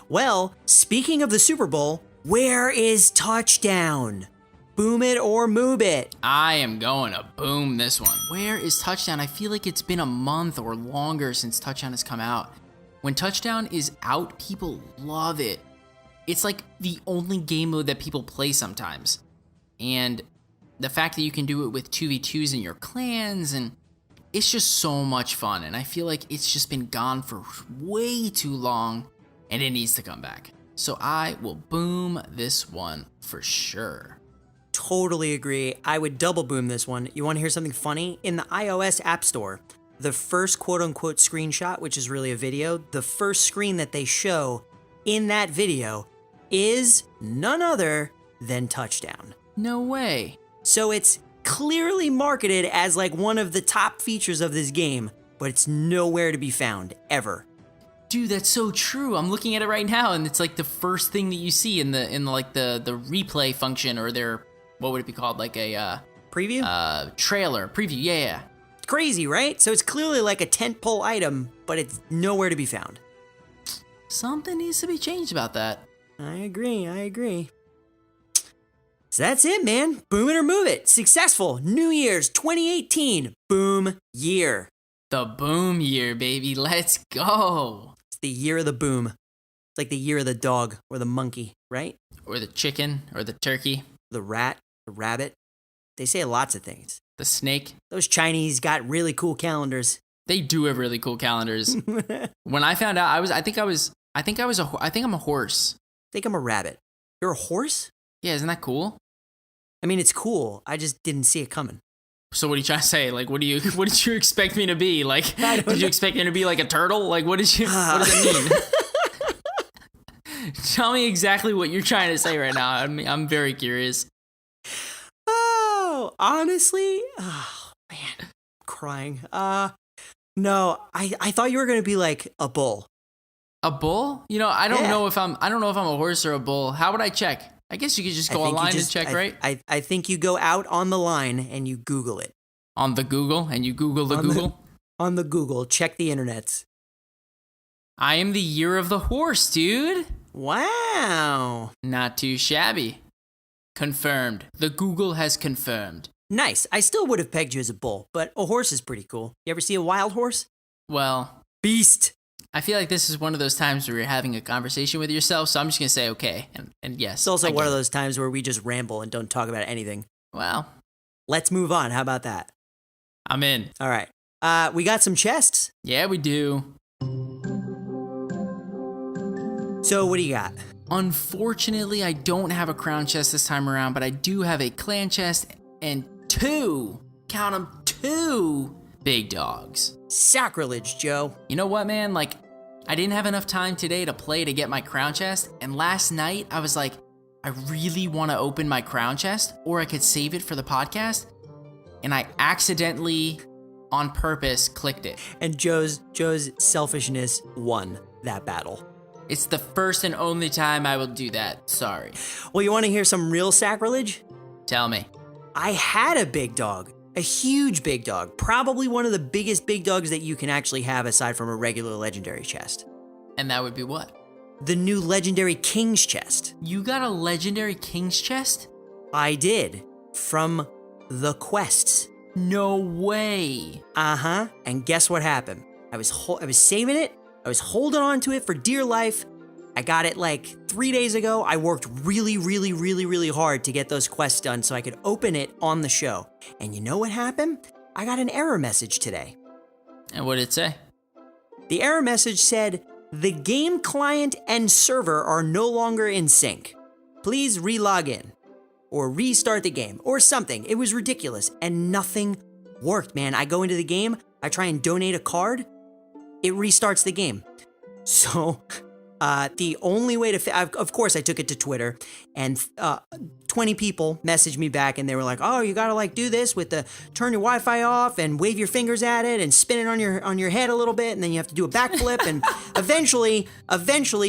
Speaker 1: Well, speaking of the Super Bowl, where is Touchdown? Boom it or moob it.
Speaker 2: I am going to boom this one. Where is Touchdown? I feel like it's been a month or longer since Touchdown has come out. When Touchdown is out, people love it. It's like the only game mode that people play sometimes. And the fact that you can do it with 2v2s in your clans, and it's just so much fun. And I feel like it's just been gone for way too long, and it needs to come back. So I will boom this one for sure.
Speaker 1: Totally agree. I would double boom this one. You want to hear something funny? In the iOS App Store, the first quote-unquote screenshot, which is really a video, the first screen that they show in that video is none other than Touchdown.
Speaker 2: No way.
Speaker 1: So it's clearly marketed as like one of the top features of this game, but it's nowhere to be found, ever.
Speaker 2: Dude, that's so true. I'm looking at it right now, and it's like the first thing that you see in the replay function, or their, what would it be called? Like a
Speaker 1: preview?
Speaker 2: Trailer, preview, yeah.
Speaker 1: Crazy, right? So it's clearly like a tentpole item, but it's nowhere to be found.
Speaker 2: Something needs to be changed about that.
Speaker 1: I agree. So that's it, man. Boom it or move it. Successful New Year's 2018 boom year.
Speaker 2: The boom year, baby. Let's go.
Speaker 1: It's the year of the boom. It's like the year of the dog or the monkey, right?
Speaker 2: Or the chicken or the turkey.
Speaker 1: The rat, the rabbit. They say lots of things.
Speaker 2: The snake.
Speaker 1: Those Chinese got really cool calendars.
Speaker 2: They do have really cool calendars. When I found out, I think I'm a horse.
Speaker 1: I think I'm a rabbit. You're a horse?
Speaker 2: Yeah, isn't that cool?
Speaker 1: I mean, it's cool. I just didn't see it coming.
Speaker 2: So what are you trying to say? Like, what did you expect me to be? Like, did you expect me to be like a turtle? Like, what does it mean? Tell me exactly what you're trying to say right now. I'm very curious.
Speaker 1: Oh, honestly? Oh, man. I'm crying. No, I thought you were going to be like a bull.
Speaker 2: A bull? I don't know if I'm a horse or a bull. How would I check? I guess you could just go online and check, right?
Speaker 1: I think you go out on the line and you Google it.
Speaker 2: On the Google? And you Google the Google?
Speaker 1: On the Google. Check the internets.
Speaker 2: I am the year of the horse, dude.
Speaker 1: Wow.
Speaker 2: Not too shabby. Confirmed. The Google has confirmed.
Speaker 1: Nice. I still would have pegged you as a bull, but a horse is pretty cool. You ever see a wild horse?
Speaker 2: Well.
Speaker 1: Beast.
Speaker 2: I feel like this is one of those times where you're having a conversation with yourself, so I'm just going to say okay, and yes.
Speaker 1: It's also one of those times where we just ramble and don't talk about anything.
Speaker 2: Well.
Speaker 1: Let's move on. How about that?
Speaker 2: I'm in.
Speaker 1: All right. We got some chests.
Speaker 2: Yeah, we do.
Speaker 1: So what do you got?
Speaker 2: Unfortunately, I don't have a crown chest this time around, but I do have a clan chest and 2, count them, 2 big dogs.
Speaker 1: Sacrilege, Joe.
Speaker 2: You know what, man? Like, I didn't have enough time today to play to get my crown chest, and last night I was like, I really want to open my crown chest, or I could save it for the podcast, and I accidentally, on purpose, clicked it.
Speaker 1: And Joe's selfishness won that battle.
Speaker 2: It's the first and only time I will do that. Sorry.
Speaker 1: Well, you want to hear some real sacrilege?
Speaker 2: Tell me.
Speaker 1: I had a big dog. A huge big dog. Probably one of the biggest big dogs that you can actually have aside from a regular legendary chest.
Speaker 2: And that would be what?
Speaker 1: The new legendary king's chest.
Speaker 2: You got a legendary king's chest?
Speaker 1: I did. From the quests.
Speaker 2: No way.
Speaker 1: Uh-huh. And guess what happened? I was saving it. I was holding on to it for dear life. I got it like 3 days ago. I worked really, really, really, really hard to get those quests done so I could open it on the show. And you know what happened? I got an error message today.
Speaker 2: And what did it say?
Speaker 1: The error message said, the game client and server are no longer in sync. Please re-log in or restart the game or something. It was ridiculous and nothing worked, man. I go into the game, I try and donate a card, it restarts the game. So the only way to, of course, I took it to Twitter, and 20 people messaged me back, and they were like, "Oh, you gotta like do this with the turn your Wi-Fi off and wave your fingers at it and spin it on your head a little bit, and then you have to do a backflip, and eventually,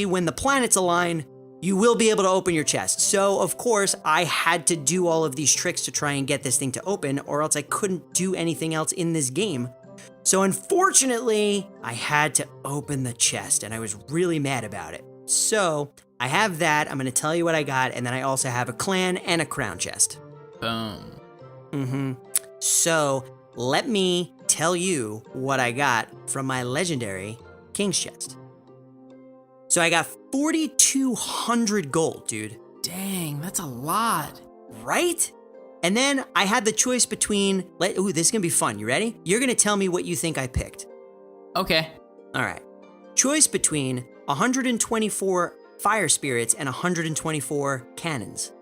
Speaker 1: when the planets align, you will be able to open your chest." So, of course, I had to do all of these tricks to try and get this thing to open, or else I couldn't do anything else in this game. So unfortunately, I had to open the chest, and I was really mad about it. So I have that. I'm going to tell you what I got, and then I also have a clan and a crown chest.
Speaker 2: Boom.
Speaker 1: So let me tell you what I got from my legendary king's chest. So I got 4,200 gold, dude.
Speaker 2: Dang, that's a lot.
Speaker 1: Right? And then I had the choice between, ooh, this is going to be fun. You ready? You're going to tell me what you think I picked.
Speaker 2: Okay.
Speaker 1: All right. Choice between 124 fire spirits and 124 cannons.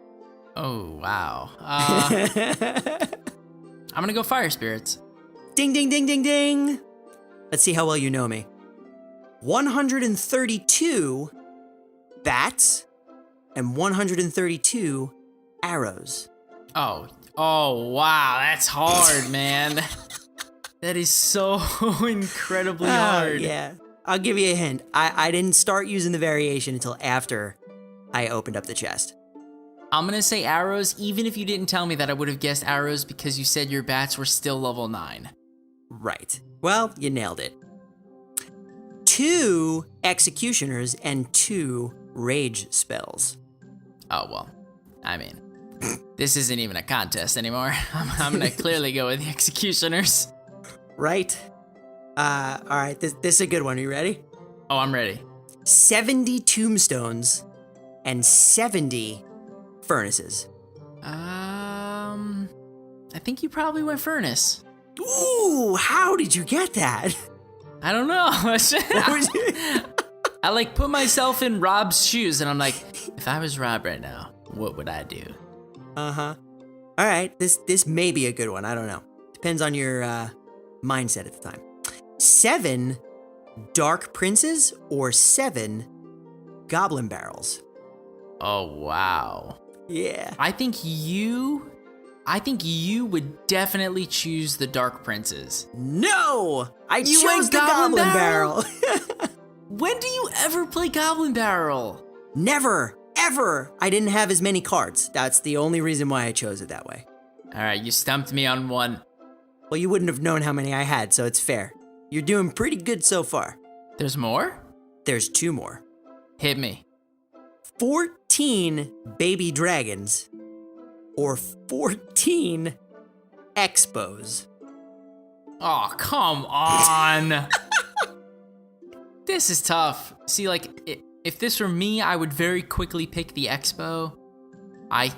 Speaker 2: Oh, wow. I'm going to go fire spirits.
Speaker 1: Ding, ding, ding, ding, ding. Let's see how well you know me. 132 bats and 132 arrows.
Speaker 2: Oh, wow, that's hard, man. That is so incredibly hard.
Speaker 1: Yeah. I'll give you a hint. I didn't start using the variation until after I opened up the chest.
Speaker 2: I'm going to say arrows, even if you didn't tell me that I would have guessed arrows because you said your bats were still level 9.
Speaker 1: Right. Well, you nailed it. 2 executioners and 2 rage spells.
Speaker 2: Oh, well, I mean, this isn't even a contest anymore. I'm going to clearly go with the executioners.
Speaker 1: Right. All right, this is a good one. Are you ready?
Speaker 2: Oh, I'm ready.
Speaker 1: 70 tombstones and 70 furnaces.
Speaker 2: I think you probably went furnace.
Speaker 1: Ooh, how did you get that?
Speaker 2: I don't know. I like put myself in Rob's shoes and I'm like, if I was Rob right now, what would I do?
Speaker 1: Uh-huh. All right, this may be a good one. I don't know. Depends on your mindset at the time. 7 dark princes or 7 goblin barrels.
Speaker 2: Oh, wow.
Speaker 1: Yeah.
Speaker 2: I think you would definitely choose the dark princes.
Speaker 1: No! I
Speaker 2: You
Speaker 1: chose
Speaker 2: went
Speaker 1: the
Speaker 2: Goblin
Speaker 1: goblin barrel.
Speaker 2: When do you ever play Goblin Barrel?
Speaker 1: Never, ever. I didn't have as many cards. That's the only reason why I chose it that way.
Speaker 2: All right, you stumped me on one.
Speaker 1: Well, you wouldn't have known how many I had, so it's fair. You're doing pretty good so far.
Speaker 2: There's more?
Speaker 1: There's 2 more.
Speaker 2: Hit me.
Speaker 1: 14 baby dragons or 14 expos.
Speaker 2: Oh, come on. This is tough. See, like, if this were me, I would very quickly pick the expo. I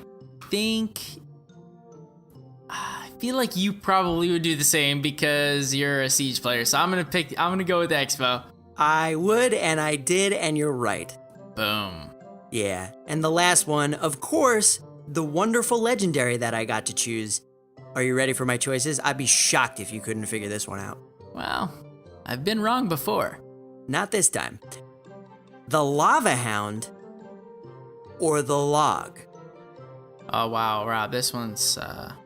Speaker 2: feel like you probably would do the same because you're a Siege player. So I'm gonna go with the expo.
Speaker 1: I would, and I did, and you're right.
Speaker 2: Boom.
Speaker 1: Yeah, and the last one, of course, the wonderful legendary that I got to choose. Are you ready for my choices? I'd be shocked if you couldn't figure this one out.
Speaker 2: Well, I've been wrong before.
Speaker 1: Not this time. The lava hound or the log.
Speaker 2: Oh wow, Rob, this one's tough.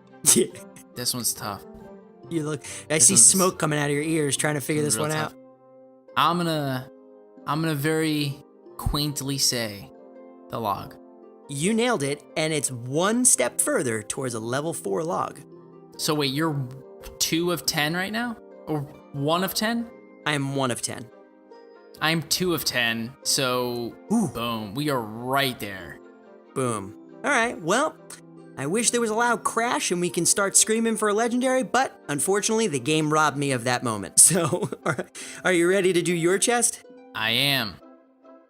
Speaker 1: You look. I see smoke coming out of your ears trying to figure this one out.
Speaker 2: I'm gonna very quaintly say the log.
Speaker 1: You nailed it, and it's one step further towards a level 4 log.
Speaker 2: So wait, you're 2 of 10 right now, or 1 of 10?
Speaker 1: I am 1 of 10.
Speaker 2: I'm 2 of 10. So boom, we are right there.
Speaker 1: Boom. All right. Well, I wish there was a loud crash and we can start screaming for a legendary, but unfortunately the game robbed me of that moment. So, are you ready to do your chest?
Speaker 2: I am.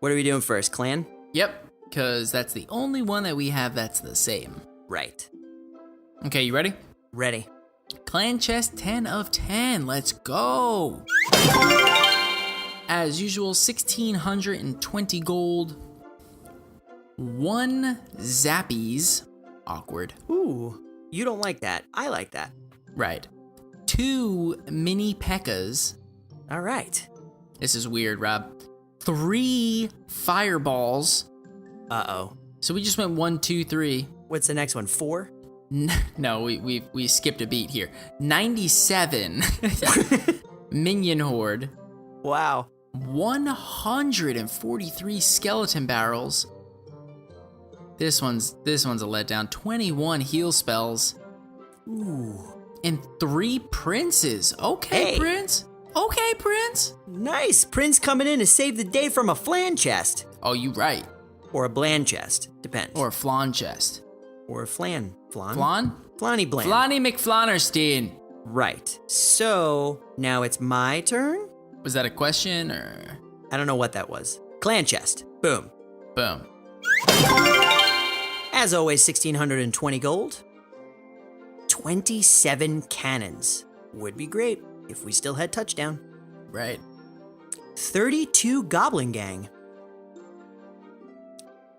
Speaker 1: What are we doing first, clan?
Speaker 2: Yep, because that's the only one that we have that's the same.
Speaker 1: Right.
Speaker 2: Okay, you ready?
Speaker 1: Ready.
Speaker 2: Clan chest 10 of 10. Let's go. As usual, 1,620 gold. 1 Zappies. Awkward.
Speaker 1: Ooh, you don't like that. I like that.
Speaker 2: Right. 2 Mini Pekkas.
Speaker 1: All right.
Speaker 2: This is weird, Rob. 3 Fireballs.
Speaker 1: Uh-oh.
Speaker 2: So we just went 1, 2, 3.
Speaker 1: What's the next one? 4?
Speaker 2: No, we skipped a beat here. 97 Minion Horde.
Speaker 1: Wow.
Speaker 2: 143 Skeleton Barrels. This one's a letdown. 21 Heal Spells.
Speaker 1: Ooh.
Speaker 2: And 3 Princes. Okay,
Speaker 1: Hey.
Speaker 2: Prince. Okay, Prince.
Speaker 1: Nice. Prince coming in to save the day from a flan chest.
Speaker 2: Oh, you right.
Speaker 1: Or a bland chest. Depends.
Speaker 2: Or a Flan chest.
Speaker 1: Or a flan. Flan?
Speaker 2: Flan?
Speaker 1: Flanny bland.
Speaker 2: Flonny McFlannerstein.
Speaker 1: Right. So, now it's my turn?
Speaker 2: Was that a question or?
Speaker 1: I don't know what that was. Clan chest. Boom.
Speaker 2: Boom.
Speaker 1: As always, 1,620 gold. 27 cannons. Would be great if we still had touchdown.
Speaker 2: Right.
Speaker 1: 32 Goblin Gang.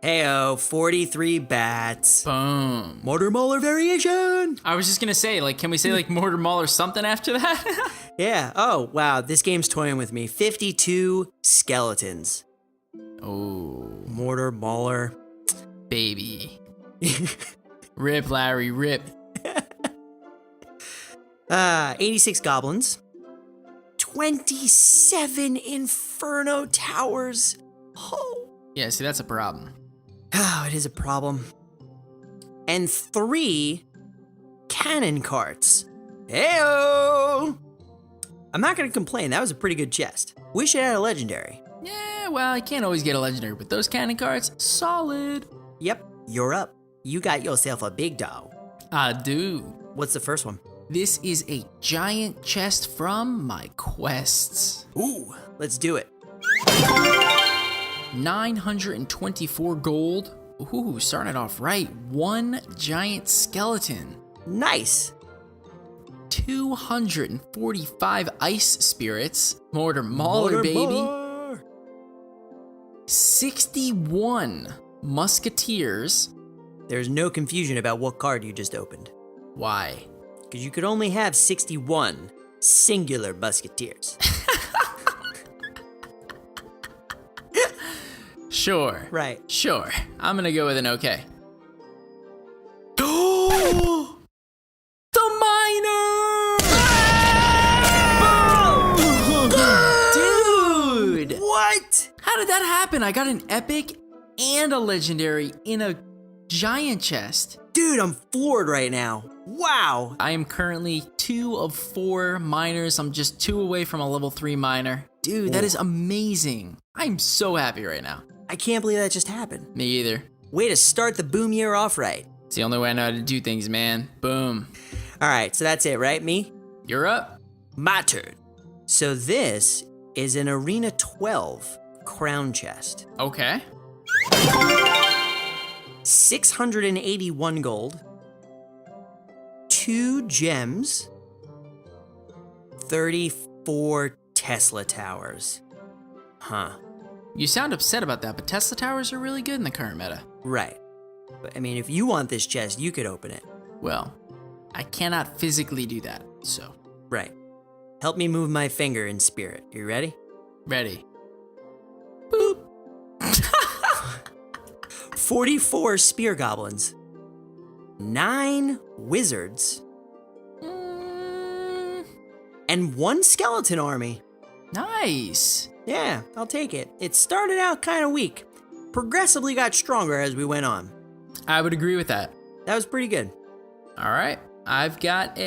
Speaker 1: Heyo, 43 bats.
Speaker 2: Boom.
Speaker 1: Mortar Mauler variation.
Speaker 2: I was just gonna say, like, can we say like Mortar Maul or something after that?
Speaker 1: Yeah. Oh, wow. This game's toying with me. 52 skeletons.
Speaker 2: Oh,
Speaker 1: Mortar Mauler.
Speaker 2: baby. Rip, Larry, rip.
Speaker 1: 86 goblins. 27 Inferno Towers. Oh.
Speaker 2: Yeah, see, that's a problem.
Speaker 1: Oh, it is a problem. And 3 cannon carts. Heyo! I'm not going to complain. That was a pretty good chest. Wish it had a legendary.
Speaker 2: Yeah, well, I can't always get a legendary, but those cannon carts, solid.
Speaker 1: Yep, you're up. You got yourself a big dog.
Speaker 2: I do.
Speaker 1: What's the first one?
Speaker 2: This is a giant chest from my quests.
Speaker 1: Ooh, let's do it.
Speaker 2: 924 gold. Ooh, starting it off right. 1 giant skeleton.
Speaker 1: Nice.
Speaker 2: 245 ice spirits. Mortar Mauler, baby.
Speaker 1: More.
Speaker 2: 61 musketeers.
Speaker 1: There's no confusion about what card you just opened.
Speaker 2: Why?
Speaker 1: Because you could only have 61 singular musketeers.
Speaker 2: Sure.
Speaker 1: Right.
Speaker 2: Sure. I'm gonna go with an okay. The miner! Dude!
Speaker 1: What?
Speaker 2: How did that happen? I got an epic and a legendary in a giant chest.
Speaker 1: Dude, I'm floored right now. Wow.
Speaker 2: I am currently 2 of 4 miners. I'm just 2 away from a level 3 miner. Dude, that is amazing. I'm so happy right now.
Speaker 1: I can't believe that just happened.
Speaker 2: Me either.
Speaker 1: Way to start the boom year off right.
Speaker 2: It's the only way I know how to do things, man. Boom.
Speaker 1: All right, so that's it, right? Me?
Speaker 2: You're up.
Speaker 1: My turn. So this is an Arena 12 crown chest.
Speaker 2: Okay.
Speaker 1: 681 gold. 2 gems. 34 Tesla towers. Huh.
Speaker 2: You sound upset about that, but Tesla towers are really good in the current meta.
Speaker 1: Right. But I mean, if you want this chest, you could open it.
Speaker 2: Well, I cannot physically do that, so.
Speaker 1: Right. Help me move my finger in spirit. You ready?
Speaker 2: Ready. Boop.
Speaker 1: 44 spear goblins. 9 wizards. And 1 skeleton army.
Speaker 2: Nice.
Speaker 1: Yeah, I'll take it. It started out kind of weak. Progressively got stronger as we went on.
Speaker 2: I would agree with that.
Speaker 1: That was pretty good.
Speaker 2: All right. I've got a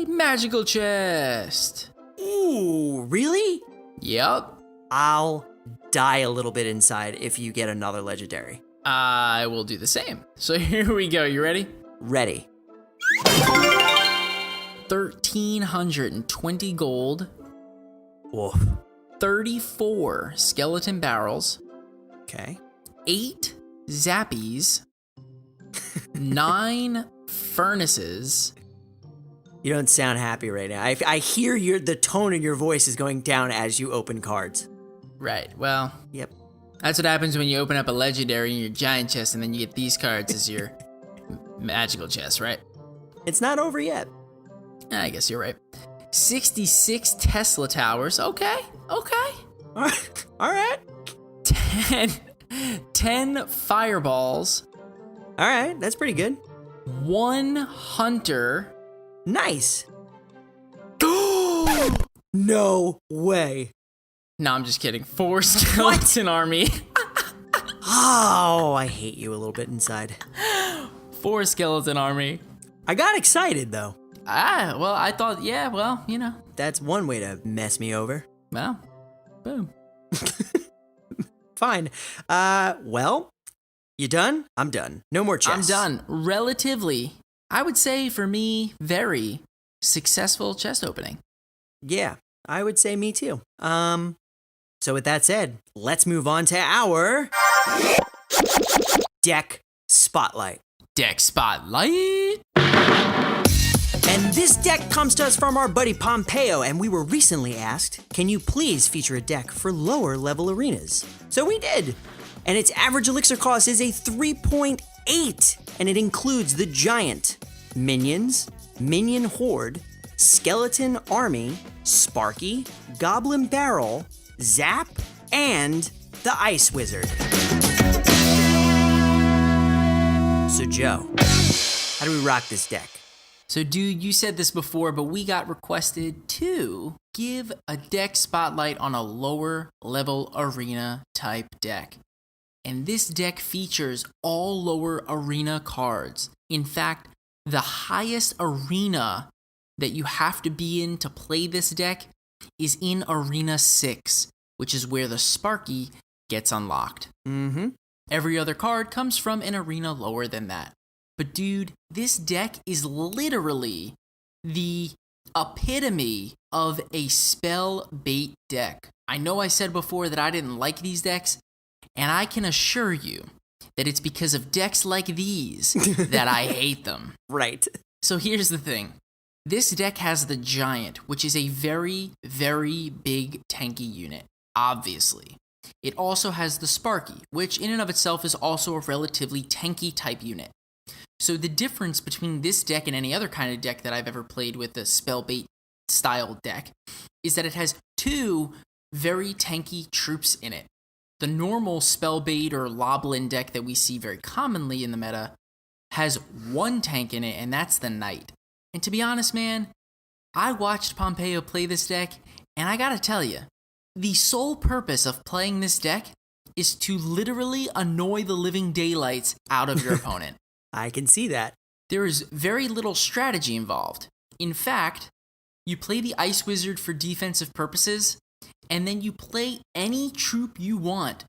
Speaker 2: magical chest.
Speaker 1: Ooh, really?
Speaker 2: Yep.
Speaker 1: I'll die a little bit inside if you get another legendary.
Speaker 2: I will do the same. So here we go. You ready?
Speaker 1: Ready.
Speaker 2: 1,320 gold,
Speaker 1: Woof.
Speaker 2: 34 skeleton barrels,
Speaker 1: Okay.
Speaker 2: 8 zappies, 9 furnaces.
Speaker 1: You don't sound happy right now. I hear the tone in your voice is going down as you open cards.
Speaker 2: Right, well,
Speaker 1: Yep.
Speaker 2: that's what happens when you open up a legendary in your giant chest and then you get these cards as your magical chest, right?
Speaker 1: It's not over yet.
Speaker 2: I guess you're right. 66 Tesla towers. Okay.
Speaker 1: All right.
Speaker 2: 10 fireballs.
Speaker 1: All right. That's pretty good.
Speaker 2: 1 hunter.
Speaker 1: Nice. No way.
Speaker 2: No, I'm just kidding. 4 skeleton army.
Speaker 1: Oh, I hate you a little bit inside.
Speaker 2: 4 skeleton army.
Speaker 1: I got excited though.
Speaker 2: Well, I thought, yeah, well, you know.
Speaker 1: That's one way to mess me over.
Speaker 2: Well, boom.
Speaker 1: Fine. Well, you done? I'm done. No more chests.
Speaker 2: I'm done. Relatively, I would say for me, very successful chest opening.
Speaker 1: Yeah, I would say me too. So with that said, let's move on to our deck spotlight.
Speaker 2: Deck spotlight.
Speaker 1: And this deck comes to us from our buddy Pompeo, and we were recently asked, can you please feature a deck for lower level arenas? So we did. And its average elixir cost is a 3.8, and it includes the Giant, Minions, Minion Horde, Skeleton Army, Sparky, Goblin Barrel, Zap, and the Ice Wizard. So Joe, how do we rock this deck?
Speaker 2: So, dude, you said this before, but we got requested to give a deck spotlight on a lower level arena type deck. And this deck features all lower arena cards. In fact, the highest arena that you have to be in to play this deck is in Arena 6, which is where the Sparky gets unlocked.
Speaker 1: Mm-hmm.
Speaker 2: Every other card comes from an arena lower than that. But dude, this deck is literally the epitome of a spell bait deck. I know I said before that I didn't like these decks, and I can assure you that it's because of decks like these that I hate them.
Speaker 1: Right.
Speaker 2: So here's the thing. This deck has the Giant, which is a very, very big tanky unit, obviously. It also has the Sparky, which in and of itself is also a relatively tanky type unit. So the difference between this deck and any other kind of deck that I've ever played with, the Spellbait style deck, is that it has 2 very tanky troops in it. The normal Spellbait or Loblin deck that we see very commonly in the meta has 1 tank in it, and that's the Knight. And to be honest, man, I watched Pompeo play this deck, and I gotta tell you, the sole purpose of playing this deck is to literally annoy the living daylights out of your opponent.
Speaker 1: I can see that.
Speaker 2: There is very little strategy involved. In fact, you play the Ice Wizard for defensive purposes, and then you play any troop you want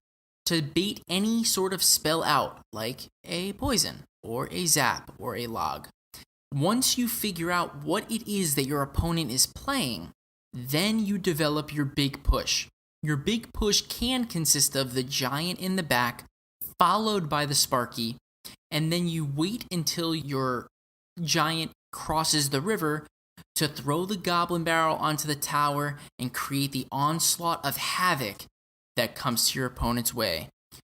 Speaker 2: to bait any sort of spell out, like a poison, or a zap, or a log. Once you figure out what it is that your opponent is playing, then you develop your big push. Your big push can consist of the Giant in the back, followed by the Sparky, and then you wait until your Giant crosses the river to throw the Goblin Barrel onto the tower and create the onslaught of havoc that comes to your opponent's way.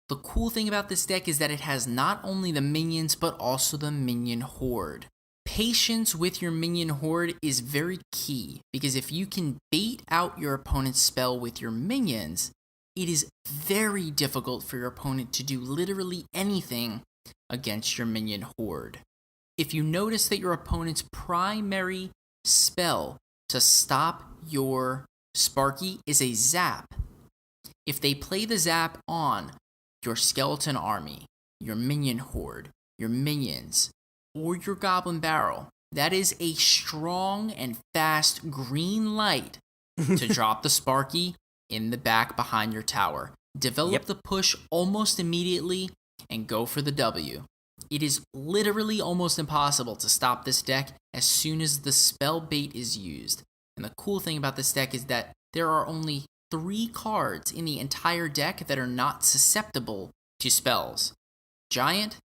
Speaker 2: The cool thing about this deck is that it has not only the minions, but also the Minion Horde. Patience with your Minion Horde is very key, because if you can bait out your opponent's spell with your minions, it is very difficult for your opponent to do literally anything against your Minion Horde. If you notice that your opponent's primary spell to stop your Sparky is a zap, if they play the zap on your Skeleton Army, your Minion Horde, your minions, or your Goblin Barrel, that is a strong and fast green light to drop the Sparky in the back behind your tower. Develop the push almost immediately, and go for the W. It is literally almost impossible to stop this deck as soon as the spell bait is used. And the cool thing about this deck is that there are only 3 cards in the entire deck that are not susceptible to spells. Giant,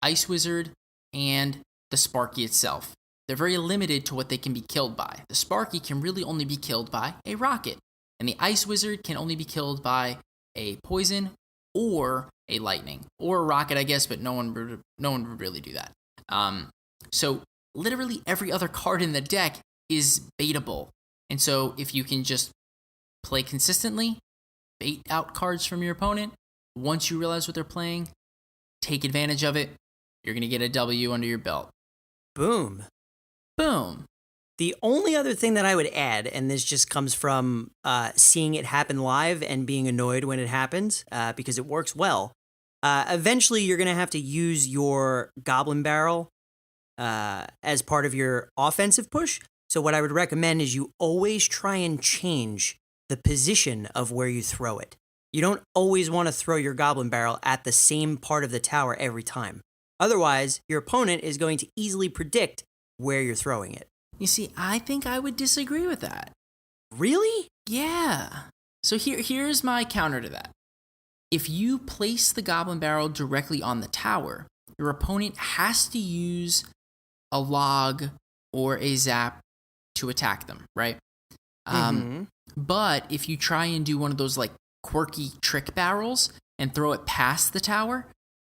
Speaker 2: Ice Wizard, and the Sparky itself. They're very limited to what they can be killed by. The Sparky can really only be killed by a rocket, and the Ice Wizard can only be killed by a poison or a lightning, or a rocket, I guess, but no one would really do that. So literally every other card in the deck is baitable, and so if you can just play consistently, bait out cards from your opponent, once you realize what they're playing, take advantage of it, you're going to get a W under your belt.
Speaker 1: Boom.
Speaker 2: Boom.
Speaker 1: The only other thing that I would add, and this just comes from seeing it happen live and being annoyed when it happens, because it works well, eventually you're going to have to use your Goblin Barrel as part of your offensive push. So what I would recommend is you always try and change the position of where you throw it. You don't always want to throw your Goblin Barrel at the same part of the tower every time. Otherwise, your opponent is going to easily predict where you're throwing it.
Speaker 2: You see, I think I would disagree with that.
Speaker 1: Really?
Speaker 2: Yeah. So here's my counter to that. If you place the Goblin Barrel directly on the tower, your opponent has to use a log or a zap to attack them, right? But if you try and do one of those like quirky trick barrels and throw it past the tower,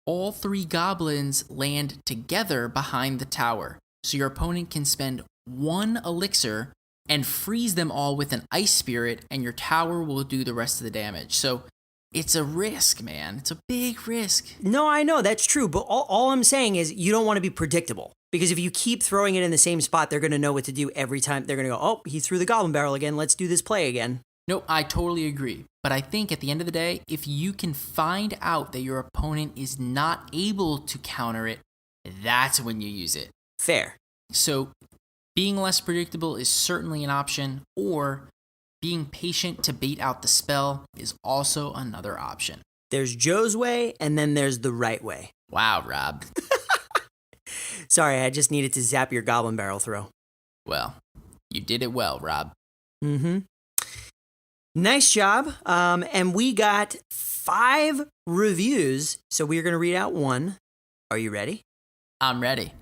Speaker 2: all 3 goblins land together behind the tower. So your opponent can spend 1 elixir and freeze them all with an ice spirit, and your tower will do the rest of the damage. So it's a risk, man. It's a big risk.
Speaker 1: No, I know, that's true. But all I'm saying is you don't want to be predictable. Because if you keep throwing it in the same spot, they're going to know what to do every time. They're going to go, oh, he threw the Goblin Barrel again. Let's do this play again.
Speaker 2: No, I totally agree. But I think at the end of the day, if you can find out that your opponent is not able to counter it, that's when you use it.
Speaker 1: Fair.
Speaker 2: So being less predictable is certainly an option, or being patient to bait out the spell is also another option.
Speaker 1: There's Joe's way, and then there's the right way.
Speaker 2: Wow, Rob.
Speaker 1: Sorry, I just needed to zap your Goblin Barrel throw.
Speaker 2: Well, you did it well, Rob.
Speaker 1: Nice job. And we got 5 reviews, so we're going to read out 1. Are you ready?
Speaker 2: I'm ready.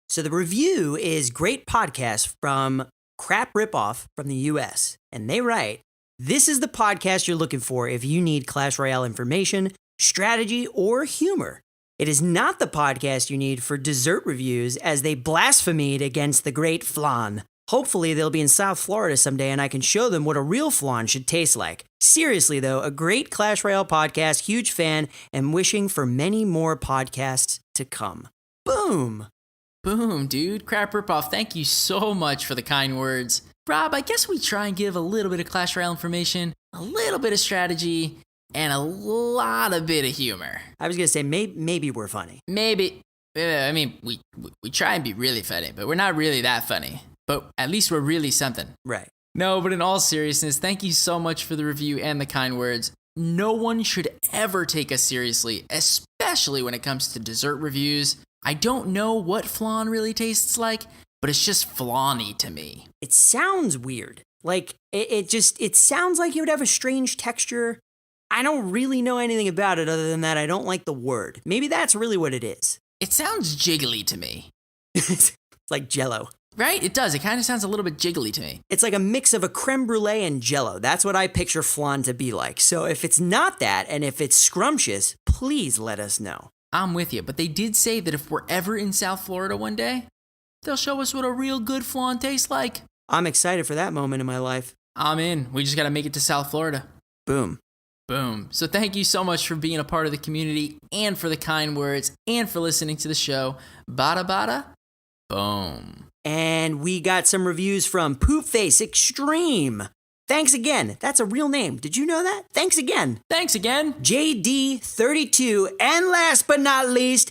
Speaker 1: So the review is great podcast from Crap Ripoff from the US. And they write, this is the podcast you're looking for if you need Clash Royale information, strategy, or humor. It is not the podcast you need for dessert reviews as they blasphemed against the great flan. Hopefully they'll be in South Florida someday and I can show them what a real flan should taste like. Seriously though, a great Clash Royale podcast, huge fan, and wishing for many more podcasts to come. Boom!
Speaker 2: Boom, dude. Crap Ripoff, thank you so much for the kind words. Rob, I guess we try and give a little bit of Clash Royale information, a little bit of strategy, and a lot of bit of humor.
Speaker 1: I was going to say, maybe we're funny.
Speaker 2: Maybe. I mean, we try and be really funny, but we're not really that funny. But at least we're really something.
Speaker 1: Right.
Speaker 2: No, but in all seriousness, thank you so much for the review and the kind words. No one should ever take us seriously, especially when it comes to dessert reviews. I don't know what flan really tastes like, but it's just flan-y to me.
Speaker 1: It sounds weird. Like, it sounds like it would have a strange texture. I don't really know anything about it other than that I don't like the word. Maybe that's really what it is.
Speaker 2: It sounds jiggly to me.
Speaker 1: It's like Jell-O.
Speaker 2: Right? It does. It kind of sounds a little bit jiggly to me.
Speaker 1: It's like a mix of a creme brulee and Jell-O. That's what I picture flan to be like. So if it's not that, and if it's scrumptious, please let us know.
Speaker 2: I'm with you, but they did say that if we're ever in South Florida one day, they'll show us what a real good flan tastes like.
Speaker 1: I'm excited for that moment in my life.
Speaker 2: I'm in. We just got to make it to South Florida.
Speaker 1: Boom.
Speaker 2: Boom. So thank you so much for being a part of the community and for the kind words and for listening to the show. Bada bada. Boom.
Speaker 1: And we got some reviews from Poopface Extreme. Thanks again. That's a real name. Did you know that? Thanks again.
Speaker 2: Thanks again.
Speaker 1: JD32. And last but not least,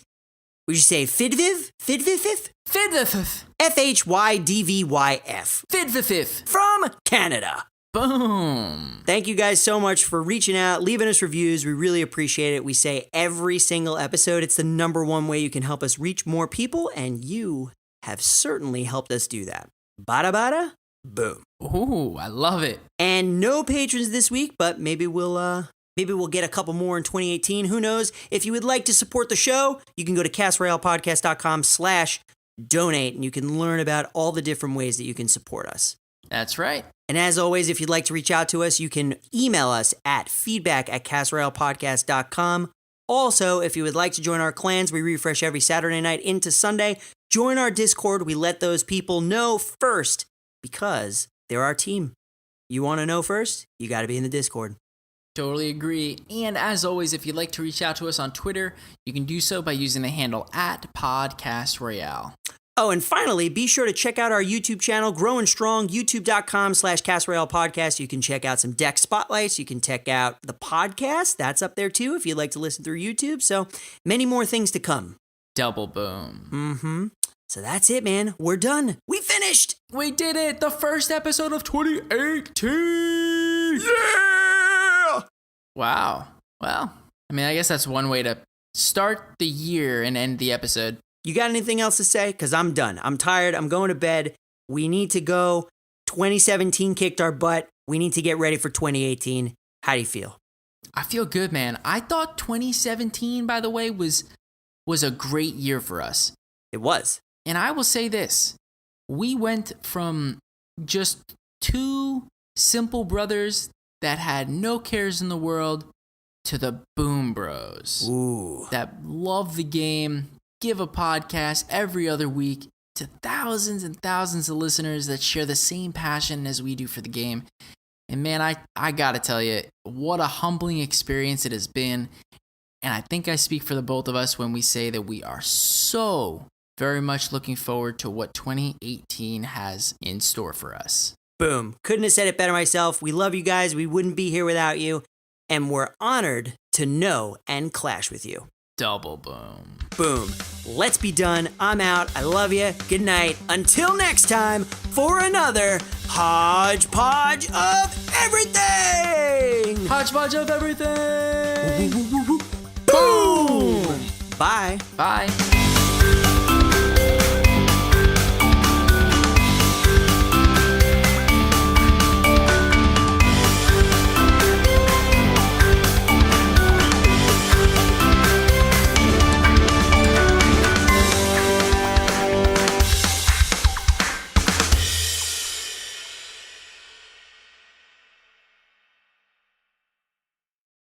Speaker 1: would you say Fidviv? Fidvifif?
Speaker 2: Fidvifif.
Speaker 1: FHYDVYF.
Speaker 2: Fidvifif.
Speaker 1: From Canada.
Speaker 2: Boom.
Speaker 1: Thank you guys so much for reaching out, leaving us reviews. We really appreciate it. We say every single episode, it's the number one way you can help us reach more people, and you have certainly helped us do that. Bada bada, boom.
Speaker 2: Ooh, I love it.
Speaker 1: And no patrons this week, but maybe we'll get a couple more in 2018. Who knows? If you would like to support the show, you can go to castroyalepodcast.com/donate, and you can learn about all the different ways that you can support us.
Speaker 2: That's right.
Speaker 1: And as always, if you'd like to reach out to us, you can email us at feedback@castroyalepodcast.com. Also, if you would like to join our clans, we refresh every Saturday night into Sunday. Join our Discord. We let those people know first because they're our team. You want to know first? You got to be in the Discord.
Speaker 2: Totally agree. And as always, if you'd like to reach out to us on Twitter, you can do so by using the handle @PodcastRoyale.
Speaker 1: Oh, and finally, be sure to check out our YouTube channel, Growing Strong, youtube.com/CastRoyalePodcast. You can check out some deck spotlights. You can check out the podcast. That's up there too if you'd like to listen through YouTube. So many more things to come.
Speaker 2: Double boom.
Speaker 1: Mm-hmm. So that's it, man. We're done. We finished.
Speaker 2: We did it. The first episode of 2018.
Speaker 1: Yeah!
Speaker 2: Wow. Well, I mean, I guess that's one way to start the year and end the episode.
Speaker 1: You got anything else to say? Because I'm done. I'm tired. I'm going to bed. We need to go. 2017 kicked our butt. We need to get ready for 2018. How do you feel?
Speaker 2: I feel good, man. I thought 2017, by the way, was a great year for us.
Speaker 1: It was.
Speaker 2: And I will say this. We went from just two simple brothers that had no cares in the world to the Boom Bros.
Speaker 1: Ooh.
Speaker 2: That love the game, give a podcast every other week, to thousands and thousands of listeners that share the same passion as we do for the game. And man, I gotta tell you, what a humbling experience it has been. And I think I speak for the both of us when we say that we are so very much looking forward to what 2018 has in store for us.
Speaker 1: Boom. Couldn't have said it better myself. We love you guys. We wouldn't be here without you. And we're honored to know and clash with you.
Speaker 2: Double boom.
Speaker 1: Boom. Let's be done. I'm out. I love you. Good night. Until next time for another hodgepodge of everything.
Speaker 2: Hodgepodge of everything.
Speaker 1: Boom. Bye.
Speaker 2: Bye.